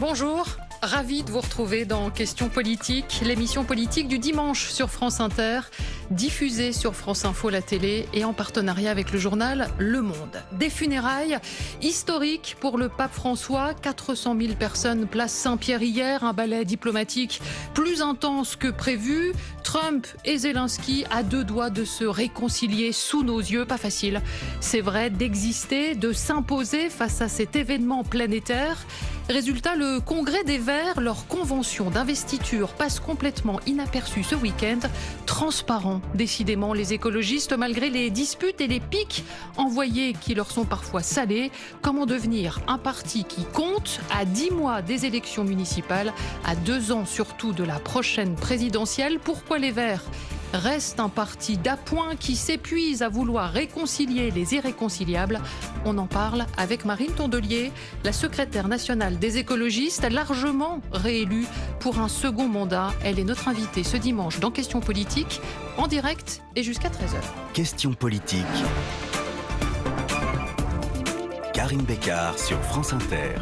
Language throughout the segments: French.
Bonjour, ravi de vous retrouver dans Questions politiques, l'émission politique du dimanche sur France Inter, diffusée sur France Info la télé et en partenariat avec le journal Le Monde. Des funérailles historiques pour le pape François, 400 000 personnes place Saint-Pierre hier, un ballet diplomatique plus intense que prévu. Trump et Zelensky à deux doigts de se réconcilier sous nos yeux, pas facile, c'est vrai, d'exister, de s'imposer face à cet événement planétaire. Résultat, le Congrès des Verts, leur convention d'investiture passe complètement inaperçue ce week-end. Transparent, décidément, les écologistes, malgré les disputes et les pics envoyés qui leur sont parfois salés. Comment devenir un parti qui compte à 10 mois des élections municipales, à 2 ans surtout de la prochaine présidentielle? Pourquoi les Verts reste un parti d'appoint qui s'épuise à vouloir réconcilier les irréconciliables? On en parle avec Marine Tondelier, la secrétaire nationale des écologistes, largement réélue pour un second mandat. Elle est notre invitée ce dimanche dans Questions politiques, en direct et jusqu'à 13h. Questions politiques. Karine Bécard sur France Inter.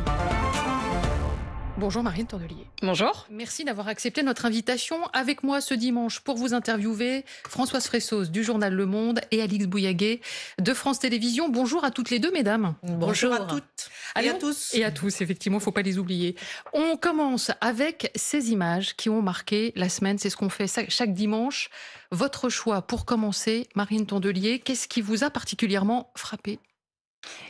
Bonjour Marine Tondelier. Bonjour. Merci d'avoir accepté notre invitation. Avec moi ce dimanche pour vous interviewer, Françoise Fressos du journal Le Monde et Alix Bouillaguet de France Télévisions. Bonjour à toutes les deux, mesdames. Bonjour à toutes et à tous. Et à tous, effectivement, il ne faut pas les oublier. On commence avec ces images qui ont marqué la semaine. C'est ce qu'on fait chaque dimanche. Votre choix pour commencer, Marine Tondelier, qu'est-ce qui vous a particulièrement frappé ?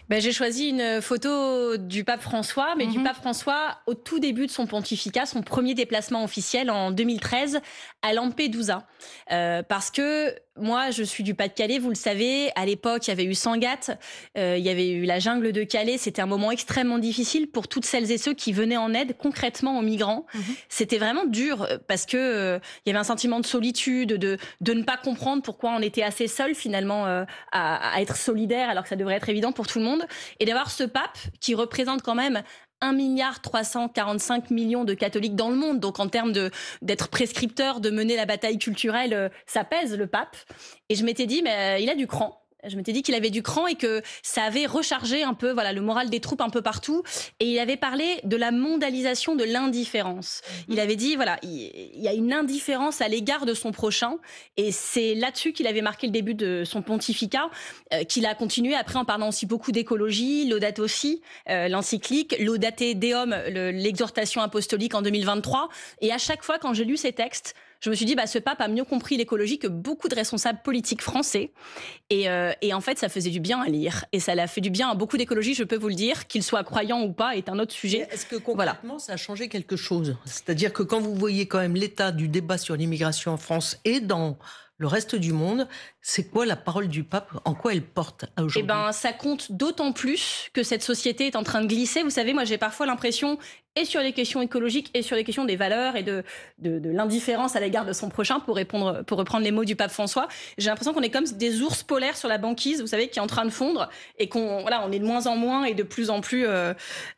J'ai choisi une photo du pape François, mais du pape François au tout début de son pontificat, son premier déplacement officiel en 2013 à Lampedusa. Parce que moi, je suis du Pas-de-Calais, vous le savez. À l'époque, il y avait eu Sangatte, il y avait eu la jungle de Calais. C'était un moment extrêmement difficile pour toutes celles et ceux qui venaient en aide concrètement aux migrants. C'était vraiment dur parce que il y avait un sentiment de solitude, de ne pas comprendre pourquoi on était assez seul finalement à être solidaire alors que ça devrait être évident pour tout le monde. Et d'avoir ce pape qui représente quand même 1,345 milliard de catholiques dans le monde. Donc en termes d'être prescripteur, de mener la bataille culturelle, ça pèse le pape. Et je m'étais dit, mais il a du cran. Je m'étais dit qu'il avait du cran et que ça avait rechargé un peu le moral des troupes un peu partout. Et il avait parlé de la mondialisation de l'indifférence. Il avait dit, il y a une indifférence à l'égard de son prochain. Et c'est là-dessus qu'il avait marqué le début de son pontificat, qu'il a continué après en parlant aussi beaucoup d'écologie, Laudato Si, l'encyclique, Laudate Deum, l'exhortation apostolique en 2023. Et à chaque fois, quand j'ai lu ces textes, je me suis dit, ce pape a mieux compris l'écologie que beaucoup de responsables politiques français. Et en fait, ça faisait du bien à lire. Et ça l'a fait du bien à beaucoup d'écologistes, je peux vous le dire. Qu'ils soient croyants ou pas est un autre sujet. Est-ce que concrètement, ça a changé quelque chose? C'est-à-dire que quand vous voyez quand même l'état du débat sur l'immigration en France et dans le reste du monde, c'est quoi la parole du pape? En quoi elle porte aujourd'hui? Ça compte d'autant plus que cette société est en train de glisser. Vous savez, moi, j'ai parfois l'impression, et sur les questions écologiques, et sur les questions des valeurs, et de l'indifférence à l'égard de son prochain, pour reprendre les mots du pape François, j'ai l'impression qu'on est comme des ours polaires sur la banquise, vous savez, qui est en train de fondre, et on est de moins en moins et de plus en plus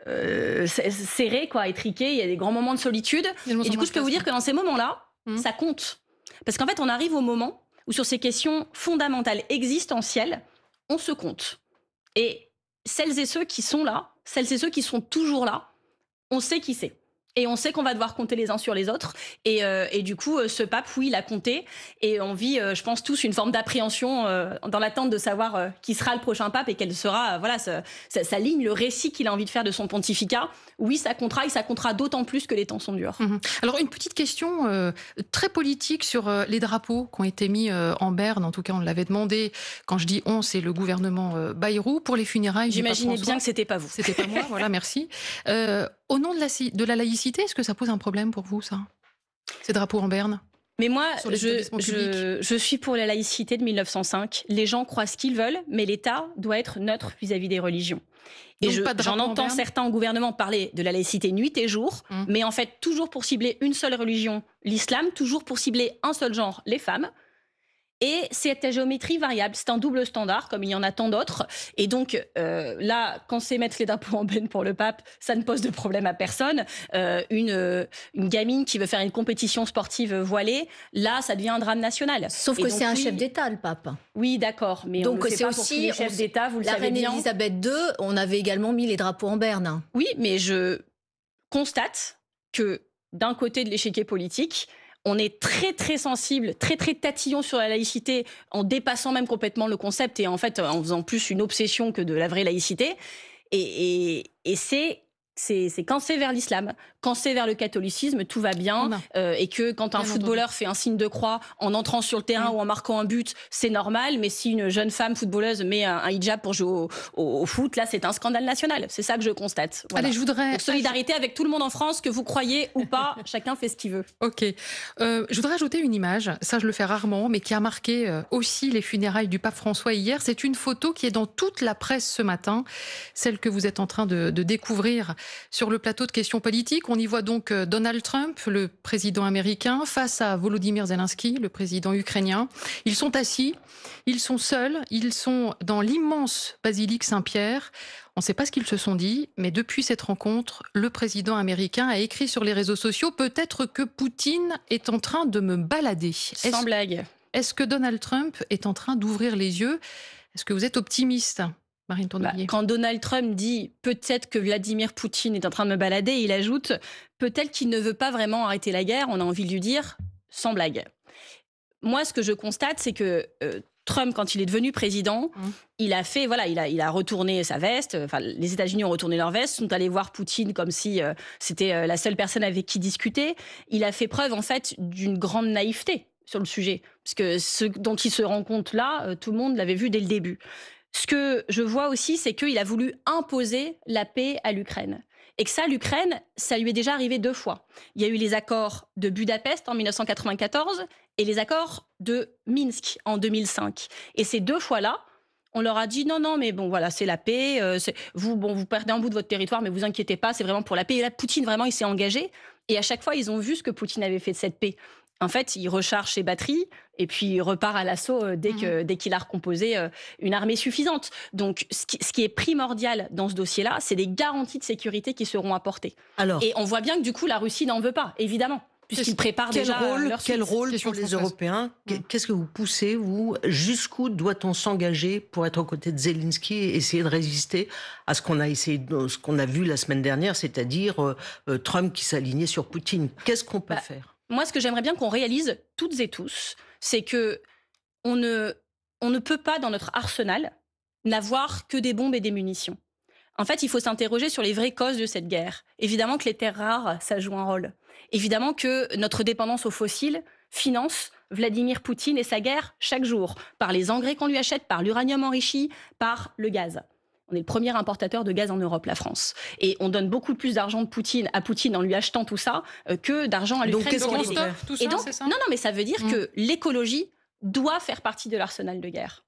serré, étriqué. Il y a des grands moments de solitude. Et du coup, je peux vous dire que dans ces moments-là, ça compte. Parce qu'en fait, on arrive au moment où sur ces questions fondamentales, existentielles, on se compte. Et celles et ceux qui sont là, celles et ceux qui sont toujours là, on sait qui c'est. Et on sait qu'on va devoir compter les uns sur les autres. Et du coup, ce pape, oui, il a compté. Et on vit, je pense, tous une forme d'appréhension dans l'attente de savoir qui sera le prochain pape et quelle sera sa ligne, le récit qu'il a envie de faire de son pontificat. Oui, ça comptera, et ça comptera d'autant plus que les temps sont durs. Alors, une petite question très politique sur les drapeaux qui ont été mis en berne. En tout cas, on l'avait demandé. Quand je dis on, c'est le gouvernement Bayrou pour les funérailles. J'imaginais bien que c'était pas vous. C'était pas moi, voilà, merci. Au nom de la laïcité, est-ce que ça pose un problème pour vous, ça? Ces drapeaux en berne? Mais moi, je suis pour la laïcité de 1905. Les gens croient ce qu'ils veulent, mais l'État doit être neutre vis-à-vis des religions. Et j'en entends certains au gouvernement parler de la laïcité nuit et jour, mais en fait, toujours pour cibler une seule religion, l'islam, toujours pour cibler un seul genre, les femmes. Et c'est à géométrie variable, c'est un double standard, comme il y en a tant d'autres. Et donc, là, quand c'est mettre les drapeaux en benne pour le pape, ça ne pose de problème à personne. Une gamine qui veut faire une compétition sportive voilée, là, ça devient un drame national. Sauf que c'est un chef d'État, le pape. Oui, d'accord, mais donc, on ne le fait pas pour tous les chefs d'État, vous le savez bien. La reine Elisabeth II, on avait également mis les drapeaux en berne. Oui, mais constate que d'un côté de l'échiquier politique, on est très très sensible, très très tatillon sur la laïcité, en dépassant même complètement le concept et en fait en faisant plus une obsession que de la vraie laïcité. Et c'est quand c'est vers l'islam, quand c'est vers le catholicisme, tout va bien. Et que quand un footballeur fait un signe de croix en entrant sur le terrain ou en marquant un but, c'est normal. Mais si une jeune femme footballeuse met un hijab pour jouer au foot, là, c'est un scandale national. C'est ça que je constate. Voilà. Allez, je voudrais... Donc, solidarité avec tout le monde en France, que vous croyez ou pas, chacun fait ce qu'il veut. Ok. Je voudrais ajouter une image, ça je le fais rarement, mais qui a marqué aussi les funérailles du pape François hier. C'est une photo qui est dans toute la presse ce matin, celle que vous êtes en train de découvrir sur le plateau de questions politiques. On y voit donc Donald Trump, le président américain, face à Volodymyr Zelensky, le président ukrainien. Ils sont assis, ils sont seuls, ils sont dans l'immense basilique Saint-Pierre. On ne sait pas ce qu'ils se sont dit, mais depuis cette rencontre, le président américain a écrit sur les réseaux sociaux « Peut-être que Poutine est en train de me balader ». Sans blague. Est-ce que Donald Trump est en train d'ouvrir les yeux? Est-ce que vous êtes optimiste, Marine Tondelier? Quand Donald Trump dit « peut-être que Vladimir Poutine est en train de me balader », il ajoute « peut-être qu'il ne veut pas vraiment arrêter la guerre », on a envie de lui dire « sans blague ». Moi, ce que je constate, c'est que Trump, quand il est devenu président, il a fait, voilà, il a retourné sa veste. Enfin, les États-Unis ont retourné leur veste, sont allés voir Poutine comme si c'était la seule personne avec qui discuter. Il a fait preuve, en fait, d'une grande naïveté sur le sujet, parce que ce dont il se rend compte là, tout le monde l'avait vu dès le début. Ce que je vois aussi, c'est qu'il a voulu imposer la paix à l'Ukraine. Et que ça, l'Ukraine, ça lui est déjà arrivé 2 fois. Il y a eu les accords de Budapest en 1994 et les accords de Minsk en 2005. Et ces 2 fois-là, on leur a dit non, mais bon, voilà, c'est la paix. Vous perdez un bout de votre territoire, mais vous inquiétez pas, c'est vraiment pour la paix. Et là, Poutine, vraiment, il s'est engagé. Et à chaque fois, ils ont vu ce que Poutine avait fait de cette paix. En fait, il recharge ses batteries et puis il repart à l'assaut dès qu'il a recomposé une armée suffisante. Donc, ce qui est primordial dans ce dossier-là, c'est les garanties de sécurité qui seront apportées. Et on voit bien que du coup, la Russie n'en veut pas, évidemment, puisqu'ils préparent déjà leur suite. Quel rôle pour les Européens? Qu'est-ce que vous poussez, vous? Jusqu'où doit-on s'engager pour être aux côtés de Zelensky et essayer de résister à ce qu'on a vu la semaine dernière, c'est-à-dire Trump qui s'alignait sur Poutine? Qu'est-ce qu'on peut faire? Moi, ce que j'aimerais bien qu'on réalise toutes et tous, c'est que on ne peut pas, dans notre arsenal, n'avoir que des bombes et des munitions. En fait, il faut s'interroger sur les vraies causes de cette guerre. Évidemment que les terres rares, ça joue un rôle. Évidemment que notre dépendance aux fossiles finance Vladimir Poutine et sa guerre chaque jour, par les engrais qu'on lui achète, par l'uranium enrichi, par le gaz. On est le premier importateur de gaz en Europe, la France. Et on donne beaucoup plus d'argent à Poutine en lui achetant tout ça que d'argent à l'Ukraine. Donc, qu'est-ce qu'on stoppe tout ça, et donc, c'est ça? Non, mais ça veut dire que l'écologie doit faire partie de l'arsenal de guerre.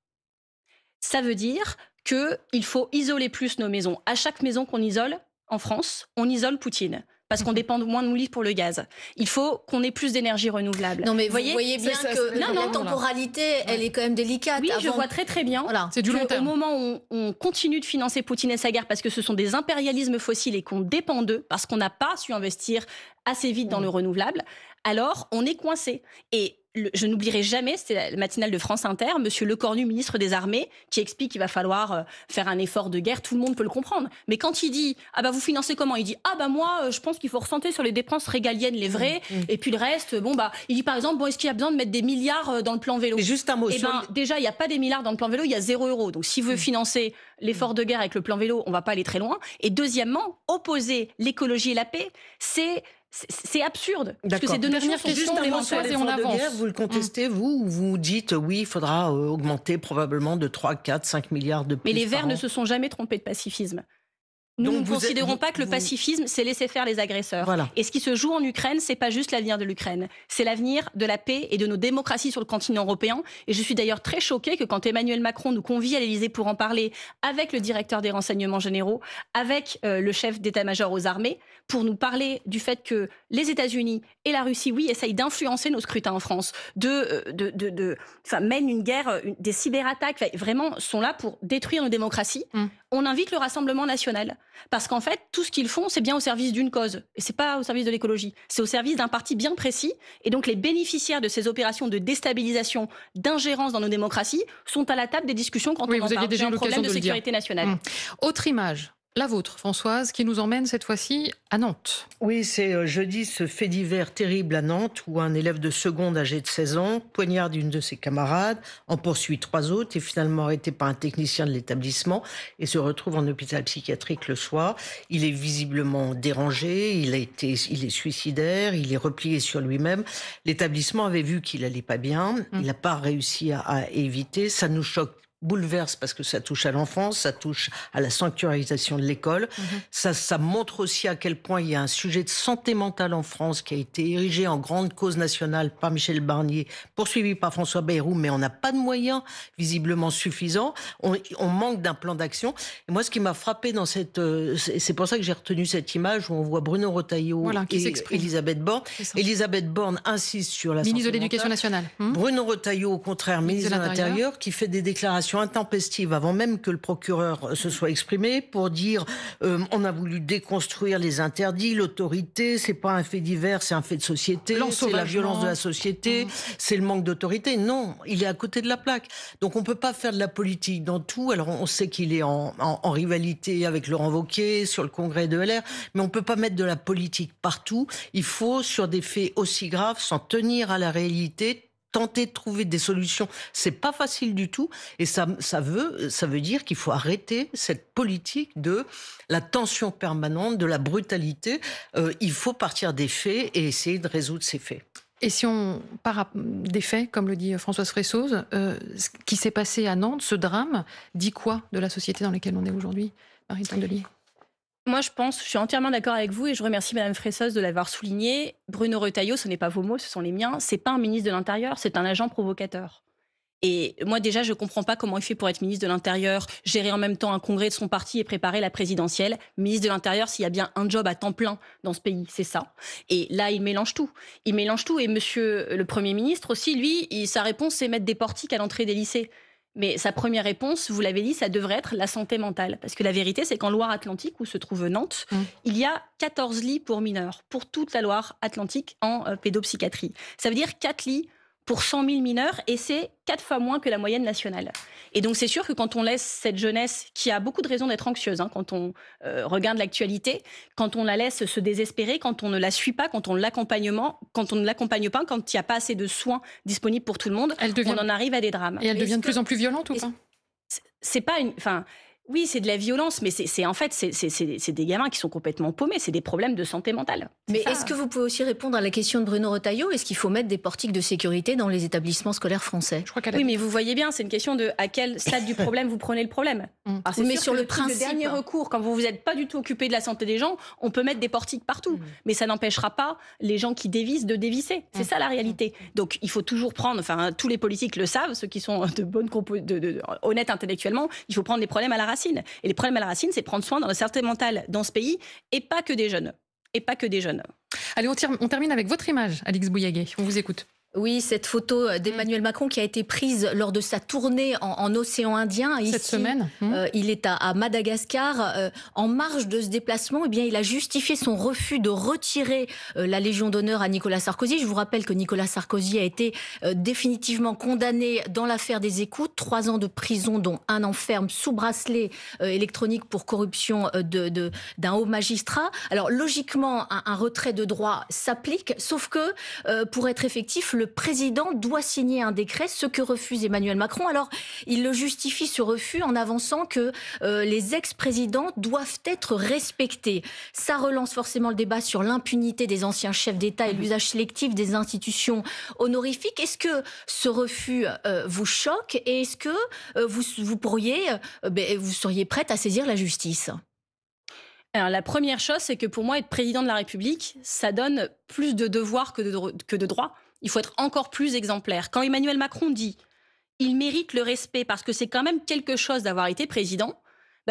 Ça veut dire qu'il faut isoler plus nos maisons. À chaque maison qu'on isole en France, on isole Poutine. Parce qu'on dépend moins de nous pour le gaz. Il faut qu'on ait plus d'énergie renouvelable. Non, mais vous voyez bien que la temporalité, elle est quand même délicate. Oui, je vois très très bien. Voilà. C'est du long terme. Au moment où on continue de financer Poutine et sa guerre parce que ce sont des impérialismes fossiles et qu'on dépend d'eux, parce qu'on n'a pas su investir assez vite dans le renouvelable, alors on est coincé. Et je n'oublierai jamais, c'était la matinale de France Inter, Monsieur Lecornu, ministre des Armées, qui explique qu'il va falloir faire un effort de guerre. Tout le monde peut le comprendre. Mais quand il dit « Ah bah vous financez comment ?» Il dit « Ah bah moi, je pense qu'il faut recentrer sur les dépenses régaliennes, les vraies. Et puis le reste, bon bah... » Il dit par exemple « Est-ce qu'il y a besoin de mettre des milliards dans le plan vélo ?» Mais juste un mot. Déjà, il n'y a pas des milliards dans le plan vélo, il y a 0 €. Donc s'il veut financer l'effort de guerre avec le plan vélo, on ne va pas aller très loin. Et deuxièmement, opposer l'écologie et la paix, c'est absurde. Parce que ces deux notions sont juste éventuelles et on avance. Vous le contestez, vous, ou vous dites oui, il faudra augmenter probablement de 3, 4, 5 milliards de plus. Mais les Verts ne se sont jamais trompés de pacifisme. Nous ne considérons pas que le pacifisme, c'est laisser faire les agresseurs. Voilà. Et ce qui se joue en Ukraine, c'est pas juste l'avenir de l'Ukraine. C'est l'avenir de la paix et de nos démocraties sur le continent européen. Et je suis d'ailleurs très choquée que quand Emmanuel Macron nous convie à l'Élysée pour en parler avec le directeur des renseignements généraux, avec le chef d'état-major aux armées, pour nous parler du fait que les États-Unis et la Russie, oui, essayent d'influencer nos scrutins en France, mènent une guerre, des cyberattaques, vraiment sont là pour détruire nos démocraties. On invite le Rassemblement national. Parce qu'en fait, tout ce qu'ils font, c'est bien au service d'une cause. Et c'est pas au service de l'écologie. C'est au service d'un parti bien précis. Et donc, les bénéficiaires de ces opérations de déstabilisation, d'ingérence dans nos démocraties, sont à la table des discussions quand on en parle d'un problème de sécurité nationale. Autre image. la vôtre, Françoise, qui nous emmène cette fois-ci à Nantes. Oui, c'est jeudi ce fait divers terrible à Nantes où un élève de seconde âgé de 16 ans poignarde une de ses camarades, en poursuit 3 autres, est finalement arrêté par un technicien de l'établissement et se retrouve en hôpital psychiatrique le soir. Il est visiblement dérangé, il est suicidaire, il est replié sur lui-même. L'établissement avait vu qu'il allait pas bien, il n'a pas réussi à éviter. Ça nous choque, bouleverse parce que ça touche à l'enfance, ça touche à la sanctuarisation de l'école. Ça montre aussi à quel point il y a un sujet de santé mentale en France qui a été érigé en grande cause nationale par Michel Barnier, poursuivi par François Bayrou, mais on n'a pas de moyens visiblement suffisants. On manque d'un plan d'action. Et moi, ce qui m'a frappé dans c'est pour ça que j'ai retenu cette image où on voit Bruno Retailleau et Elisabeth Borne. Elisabeth Borne insiste sur la ministre de santé l'Éducation mentale. nationale. Bruno Retailleau, au contraire, ministre de l'Intérieur, qui fait des déclarations intempestive avant même que le procureur se soit exprimé pour dire on a voulu déconstruire les interdits, l'autorité, c'est pas un fait divers, c'est un fait de société, c'est la violence de la société, c'est le manque d'autorité. Non, il est à côté de la plaque. Donc on peut pas faire de la politique dans tout. Alors on sait qu'il est en rivalité avec Laurent Wauquiez sur le congrès de LR, mais on peut pas mettre de la politique partout. Il faut, sur des faits aussi graves, s'en tenir à la réalité, tenter de trouver des solutions. C'est pas facile du tout. Et ça veut dire qu'il faut arrêter cette politique de la tension permanente, de la brutalité. Il faut partir des faits et essayer de résoudre ces faits. Et si on part des faits, comme le dit Françoise Fressoz, ce qui s'est passé à Nantes, ce drame, dit quoi de la société dans laquelle on est aujourd'hui, Marie Tondelier ? Moi, je suis entièrement d'accord avec vous et je remercie Madame Fressoz de l'avoir souligné. Bruno Retailleau, ce n'est pas vos mots, ce sont les miens. C'est pas un ministre de l'Intérieur, c'est un agent provocateur. Et moi, déjà, je comprends pas comment il fait pour être ministre de l'Intérieur, gérer en même temps un congrès de son parti et préparer la présidentielle. Ministre de l'Intérieur, s'il y a bien un job à temps plein dans ce pays, c'est ça. Et là, il mélange tout. Il mélange tout. Et monsieur le Premier ministre aussi, lui, sa réponse, c'est mettre des portiques à l'entrée des lycées. Mais sa première réponse, vous l'avez dit, ça devrait être la santé mentale. Parce que la vérité, c'est qu'en Loire-Atlantique, où se trouve Nantes, il y a 14 lits pour mineurs, pour toute la Loire-Atlantique en pédopsychiatrie. Ça veut dire 4 lits pour 100 000 mineurs, et c'est 4 fois moins que la moyenne nationale. Et donc c'est sûr que quand on laisse cette jeunesse, qui a beaucoup de raisons d'être anxieuse, quand on regarde l'actualité, quand on la laisse se désespérer, quand on ne la suit pas, quand on ne l'accompagne pas, quand il n'y a pas assez de soins disponibles pour tout le monde, on en arrive à des drames. Et elle devient de plus en plus violente ou pas ? C'est pas une... Oui, c'est de la violence, mais c'est des gamins qui sont complètement paumés. C'est des problèmes de santé mentale. Mais est-ce que vous pouvez aussi répondre à la question de Bruno Retailleau ? Est-ce qu'il faut mettre des portiques de sécurité dans les établissements scolaires français ? Oui, mais vous voyez bien, c'est une question de à quel stade du problème vous prenez le problème. Mais sur le principe, de dernier recours, quand vous vous êtes pas du tout occupé de la santé des gens, on peut mettre des portiques partout. Mais ça n'empêchera pas les gens qui dévissent de dévisser. C'est ça la réalité. Donc il faut toujours prendre, tous les politiques le savent, ceux qui sont honnêtes intellectuellement, il faut prendre les problèmes à la racine. Et les problèmes à la racine, c'est prendre soin de la santé mentale dans ce pays, et pas que des jeunes. Allez, on termine avec votre image, Alix Bouillaguet. On vous écoute. Oui, cette photo d'Emmanuel Macron qui a été prise lors de sa tournée en océan Indien. Cette semaine. Il est à Madagascar. En marge de ce déplacement, il a justifié son refus de retirer la Légion d'honneur à Nicolas Sarkozy. Je vous rappelle que Nicolas Sarkozy a été définitivement condamné dans l'affaire des écoutes. 3 ans de prison, dont 1 an ferme sous bracelet électronique pour corruption d'un haut magistrat. Alors logiquement, un retrait de droit s'applique, sauf que pour être effectif, le président doit signer un décret, ce que refuse Emmanuel Macron. Alors, il le justifie, ce refus, en avançant que les ex-présidents doivent être respectés. Ça relance forcément le débat sur l'impunité des anciens chefs d'État et l'usage sélectif des institutions honorifiques. Est-ce que ce refus vous choque et est-ce que vous seriez prête à saisir la justice ? Alors, la première chose, c'est que pour moi, être président de la République, ça donne plus de devoirs que de droits. Il faut être encore plus exemplaire. Quand Emmanuel Macron dit « il mérite le respect parce que c'est quand même quelque chose d'avoir été président »,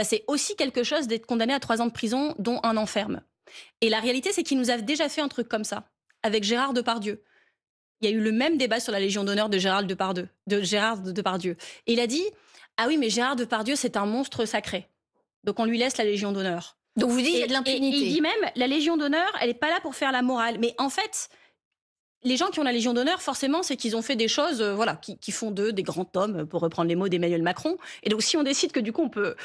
c'est aussi quelque chose d'être condamné à 3 ans de prison, dont 1 an ferme. Et la réalité, c'est qu'il nous a déjà fait un truc comme ça, avec Gérard Depardieu. Il y a eu le même débat sur la Légion d'honneur de Gérard Depardieu. Et il a dit « ah oui, mais Gérard Depardieu, c'est un monstre sacré. Donc on lui laisse la Légion d'honneur. » Donc vous dites qu'il y a de l'impunité. Et il dit même, la Légion d'honneur, elle n'est pas là pour faire la morale. Mais en fait, les gens qui ont la Légion d'honneur, forcément, c'est qu'ils ont fait des choses qui font d'eux des grands hommes, pour reprendre les mots d'Emmanuel Macron. Et donc, si on décide que du coup, on peut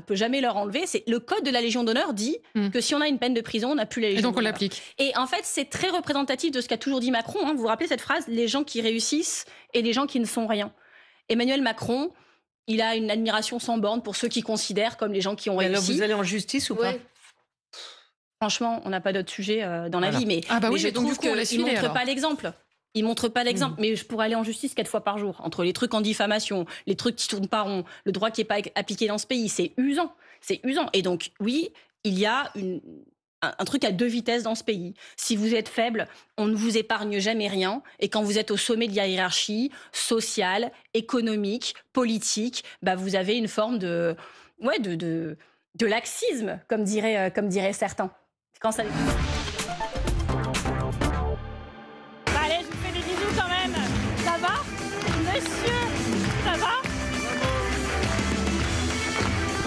jamais leur enlever, le code de la Légion d'honneur dit que si on a une peine de prison, on n'a plus la Légion d'honneur. Et donc, on l'applique. Et en fait, c'est très représentatif de ce qu'a toujours dit Macron. Vous vous rappelez cette phrase, les gens qui réussissent et les gens qui ne sont rien. Emmanuel Macron, il a une admiration sans borne pour ceux qui considèrent comme les gens qui ont réussi. Alors, vous allez en justice ou pas? Franchement, on n'a pas d'autre sujet dans la vie, mais je trouve qu'il ne montre pas l'exemple. Il montre pas l'exemple, mais je pourrais aller en justice 4 fois par jour. Entre les trucs en diffamation, les trucs qui tournent pas rond, le droit qui n'est pas appliqué dans ce pays, c'est usant. C'est usant. Et donc, oui, il y a un truc à 2 vitesses dans ce pays. Si vous êtes faible, on ne vous épargne jamais rien. Et quand vous êtes au sommet de la hiérarchie sociale, économique, politique, vous avez une forme de laxisme, comme diraient certains. Quand ça... Allez, je vous fais des bisous quand même. Ça va, monsieur? Ça va?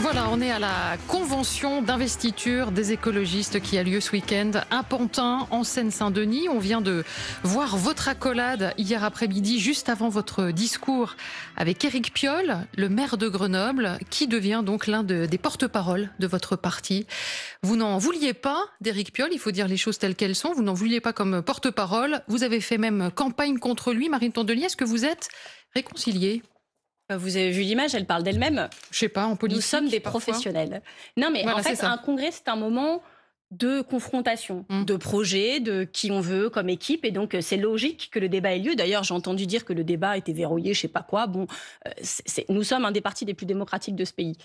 Voilà, on est à la convention d'investiture des écologistes qui a lieu ce week-end à Pantin, en Seine-Saint-Denis. On vient de voir votre accolade hier après-midi, juste avant votre discours, avec Éric Piolle, le maire de Grenoble, qui devient donc l'un des porte-parole de votre parti. Vous n'en vouliez pas d'Éric Piolle, il faut dire les choses telles qu'elles sont. Vous n'en vouliez pas comme porte-parole. Vous avez fait même campagne contre lui. Marine Tondelier, est-ce que vous êtes réconciliée? Vous avez vu l'image, elle parle d'elle-même. Je sais pas, en politique. Nous sommes des parfois. professionnels. Non, mais voilà, en fait, un congrès, c'est un moment de confrontation, de projet, de qui on veut comme équipe. Et donc, c'est logique que le débat ait lieu. D'ailleurs, j'ai entendu dire que le débat était verrouillé, je sais pas quoi. Bon, nous sommes un des partis les plus démocratiques de ce pays.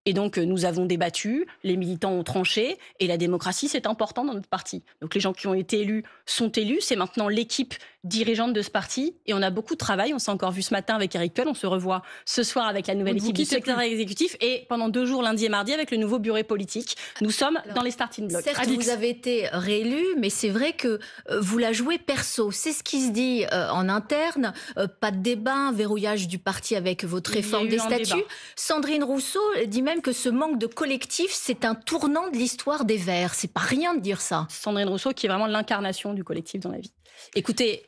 Et donc, nous avons débattu, les militants ont tranché, et la démocratie, c'est important dans notre parti. Donc, les gens qui ont été élus sont élus. C'est maintenant l'équipe dirigeante de ce parti. Et on a beaucoup de travail. On s'est encore vu ce matin avec Éric Piolle. On se revoit ce soir avec la nouvelle équipe du secrétaire exécutif. Et pendant 2 jours, lundi et mardi, avec le nouveau bureau politique. Nous sommes dans les starting blocks. Certes, vous avez été réélu, mais c'est vrai que vous la jouez perso. C'est ce qui se dit en interne. Pas de débat, verrouillage du parti avec votre réforme des statuts. Sandrine Rousseau dit même que ce manque de collectif, c'est un tournant de l'histoire des Verts. C'est pas rien de dire ça. Sandrine Rousseau, qui est vraiment l'incarnation du collectif dans la vie. Écoutez,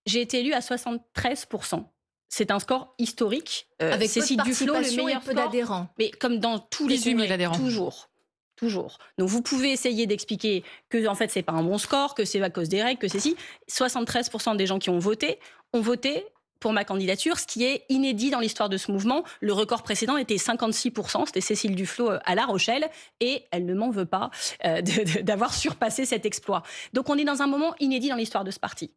j'ai été élue à 73%. C'est un score historique. Avec Cécile Duflot, le meilleur peu d'adhérents. Mais comme dans tous les 18 000 adhérents. Toujours. Donc vous pouvez essayer d'expliquer que en fait c'est pas un bon score, que c'est à cause des règles, que c'est si. 73% des gens qui ont voté pour ma candidature, ce qui est inédit dans l'histoire de ce mouvement. Le record précédent était 56%, c'était Cécile Duflot à La Rochelle, et elle ne m'en veut pas d'avoir surpassé cet exploit. Donc on est dans un moment inédit dans l'histoire de ce parti.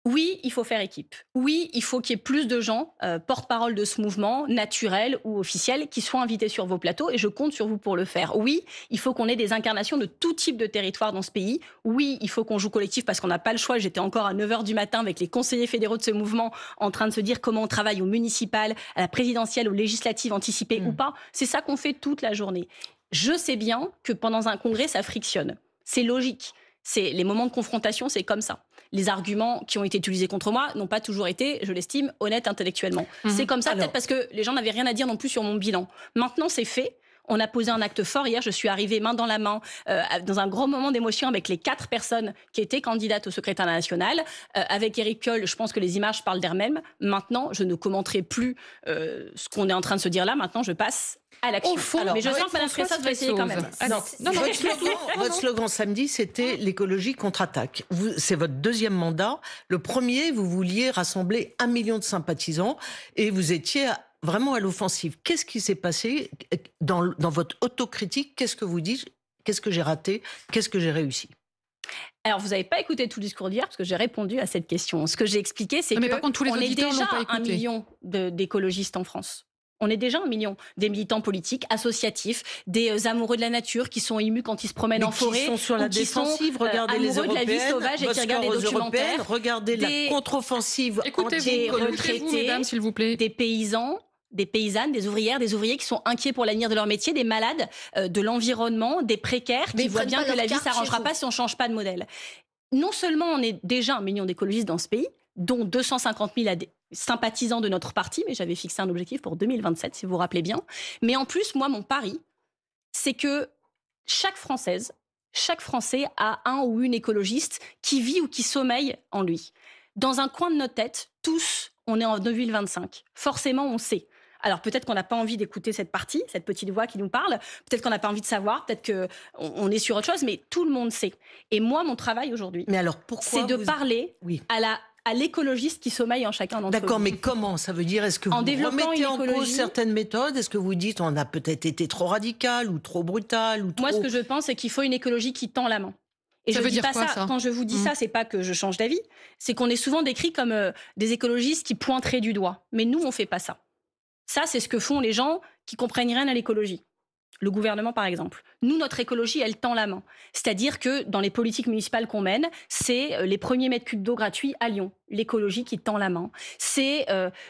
Oui, il faut faire équipe. Oui, il faut qu'il y ait plus de gens, porte-parole de ce mouvement, naturels ou officiels, qui soient invités sur vos plateaux, et je compte sur vous pour le faire. Oui, il faut qu'on ait des incarnations de tout type de territoire dans ce pays. Oui, il faut qu'on joue collectif parce qu'on n'a pas le choix. J'étais encore à 9h du matin avec les conseillers fédéraux de ce mouvement en train de se dire comment on travaille au municipal, à la présidentielle, aux législatives, anticipées ou pas. C'est ça qu'on fait toute la journée. Je sais bien que pendant un congrès, ça frictionne. C'est logique. Les moments de confrontation, c'est comme ça. Les arguments qui ont été utilisés contre moi n'ont pas toujours été, je l'estime, honnêtes intellectuellement. C'est comme ça, peut-être parce que les gens n'avaient rien à dire non plus sur mon bilan. Maintenant, c'est fait. On a posé un acte fort. Hier, je suis arrivée main dans la main, dans un gros moment d'émotion avec les 4 personnes qui étaient candidates au secrétariat national. Avec Éric Piolle, je pense que les images parlent d'elles-mêmes. Maintenant, je ne commenterai plus ce qu'on est en train de se dire là. Maintenant, je passe à l'action. Mais je sens que Mme Fressat va essayer quand même. Votre slogan samedi, c'était l'écologie contre-attaque. C'est votre 2e mandat. Le premier, vous vouliez rassembler 1 million de sympathisants et vous étiez vraiment à l'offensive. Qu'est-ce qui s'est passé dans votre autocritique? Qu'est-ce que vous dites? Qu'est-ce que j'ai raté? Qu'est-ce que j'ai réussi? Alors, vous n'avez pas écouté tout le discours d'hier parce que j'ai répondu à cette question. Ce que j'ai expliqué, c'est qu'on est déjà 1 million d'écologistes en France. On est déjà 1 million, des militants politiques, associatifs, des amoureux de la nature qui sont émus quand ils se promènent en forêt, qui sont sur la défensive, regardez les amoureux de la vie sauvage et qui regardent des documentaires. Regardez la contre-offensive. Des retraités, mesdames, s'il vous plaît. Des paysans, des paysannes, des ouvrières, des ouvriers qui sont inquiets pour l'avenir de leur métier, des malades, de l'environnement, des précaires qui voient bien que la vie ne s'arrangera pas si on ne change pas de modèle. Non seulement on est déjà 1 million d'écologistes dans ce pays, dont 250 000 sympathisants de notre parti, mais j'avais fixé un objectif pour 2027, si vous vous rappelez bien. Mais en plus, moi, mon pari, c'est que chaque Française chaque Français a un ou une écologiste qui vit ou qui sommeille en lui. Dans un coin de notre tête, tous, on est en 2025. Forcément, on sait. Alors peut-être qu'on n'a pas envie d'écouter cette partie, cette petite voix qui nous parle, peut-être qu'on n'a pas envie de savoir, peut-être qu'on est sur autre chose, mais tout le monde sait. Et moi, mon travail aujourd'hui, c'est de parler à l'écologiste qui sommeille en chacun d'entre nous. D'accord, mais comment? Ça veut dire, est-ce que vous remettez en cause certaines méthodes? Est-ce que vous dites on a peut-être été trop radical ou trop brutal ou trop... Moi, ce que je pense, c'est qu'il faut une écologie qui tend la main. Et ça je veut dis dire pas quoi, ça. Quand je vous dis ça, c'est pas que je change d'avis. C'est qu'on est souvent décrit comme des écologistes qui pointeraient du doigt. Mais nous, on fait pas ça. Ça, c'est ce que font les gens qui comprennent rien à l'écologie. Le gouvernement, par exemple. Nous, notre écologie, elle tend la main. C'est-à-dire que dans les politiques municipales qu'on mène, c'est les premiers mètres cubes d'eau gratuits à Lyon. L'écologie qui tend la main. C'est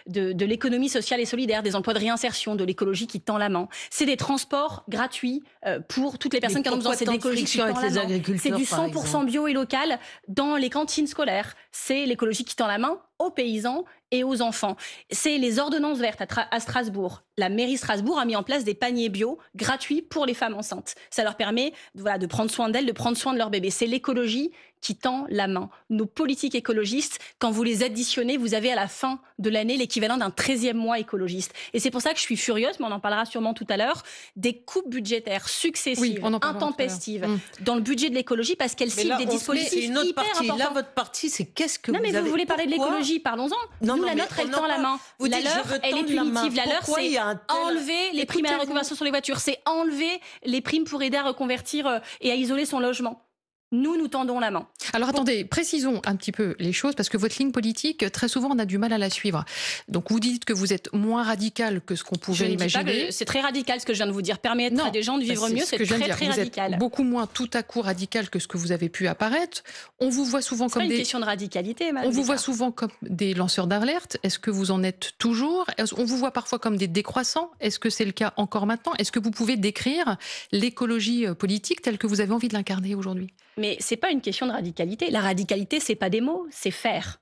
de l'économie sociale et solidaire, des emplois de réinsertion, de l'écologie qui tend la main. C'est des transports gratuits pour toutes les personnes qui en ont besoin. C'est de l'écologie qui tend la main. C'est du 100% bio et local dans les cantines scolaires. C'est l'écologie qui tend la main aux paysans et aux enfants. C'est les ordonnances vertes à Strasbourg. La mairie de Strasbourg a mis en place des paniers bio gratuits pour les femmes enceintes. Ça leur permet de prendre soin d'elles, de prendre soin de leur bébé. C'est l'écologie qui tend la main. Nos politiques écologistes, quand vous les additionnez, vous avez à la fin de l'année l'équivalent d'un 13e mois écologiste. Et c'est pour ça que je suis furieuse, mais on en parlera sûrement tout à l'heure, des coupes budgétaires successives, intempestives dans le budget de l'écologie parce qu'elles ciblent des dispositifs hyper importants. Là, votre partie, c'est qu'est-ce que vous avez... Non, mais vous voulez parler de l'écologie, parlons-en. Nous, la nôtre, elle tend la main. La leur, elle est punitive. La leur, c'est enlever les primes à la reconversion sur les voitures. C'est enlever les primes pour aider à reconvertir et à isoler son logement. Nous tendons la main. Alors attendez, précisons un petit peu les choses, parce que votre ligne politique, très souvent, on a du mal à la suivre. Donc vous dites que vous êtes moins radical que ce qu'on pouvait imaginer. C'est très radical ce que je viens de vous dire. Permettre à des gens de vivre mieux, c'est très radical. Vous êtes beaucoup moins tout à coup radical que ce que vous avez pu apparaître. On vous voit souvent comme une question de radicalité, madame. On vous voit souvent comme des lanceurs d'alerte. Est-ce que vous en êtes toujours? On vous voit parfois comme des décroissants. Est-ce que c'est le cas encore maintenant? Est-ce que vous pouvez décrire l'écologie politique telle que vous avez envie de l'incarner aujourd'hui? Mais c'est pas une question de radicalité. La radicalité, c'est pas des mots, c'est faire.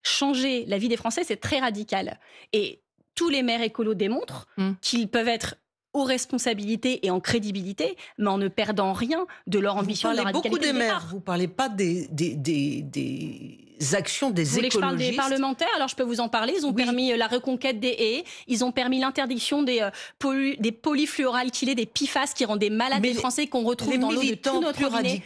Changer la vie des Français, c'est très radical. Et tous les maires écolos démontrent qu'ils peuvent être aux responsabilités et en crédibilité, mais en ne perdant rien de leur ambition, de leur radicalité. Vous parlez beaucoup des maires, vous parlez pas des actions des écologistes. Vous voulez que je parle des parlementaires? Alors je peux vous en parler. Ils ont permis la reconquête des haies, ils ont permis l'interdiction des polyfluoroalkylés, des PFAS qui rendent malades des Français qu'on retrouve dans l'eau de tout notre robinet.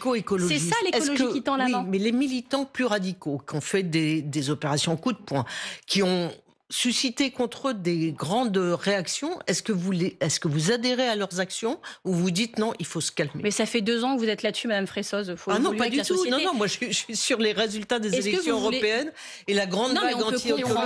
C'est ça l'écologie qui tend la main. Mais les militants plus radicaux qui ont fait des opérations coup de poing, qui ont susciter contre eux des grandes réactions, est-ce que vous adhérez à leurs actions ou vous dites non, il faut se calmer? Mais ça fait 2 ans que vous êtes là-dessus, Madame Fressoz. Non, pas du tout. Non, moi je suis sur les résultats des élections européennes et la grande vague anti-écolo.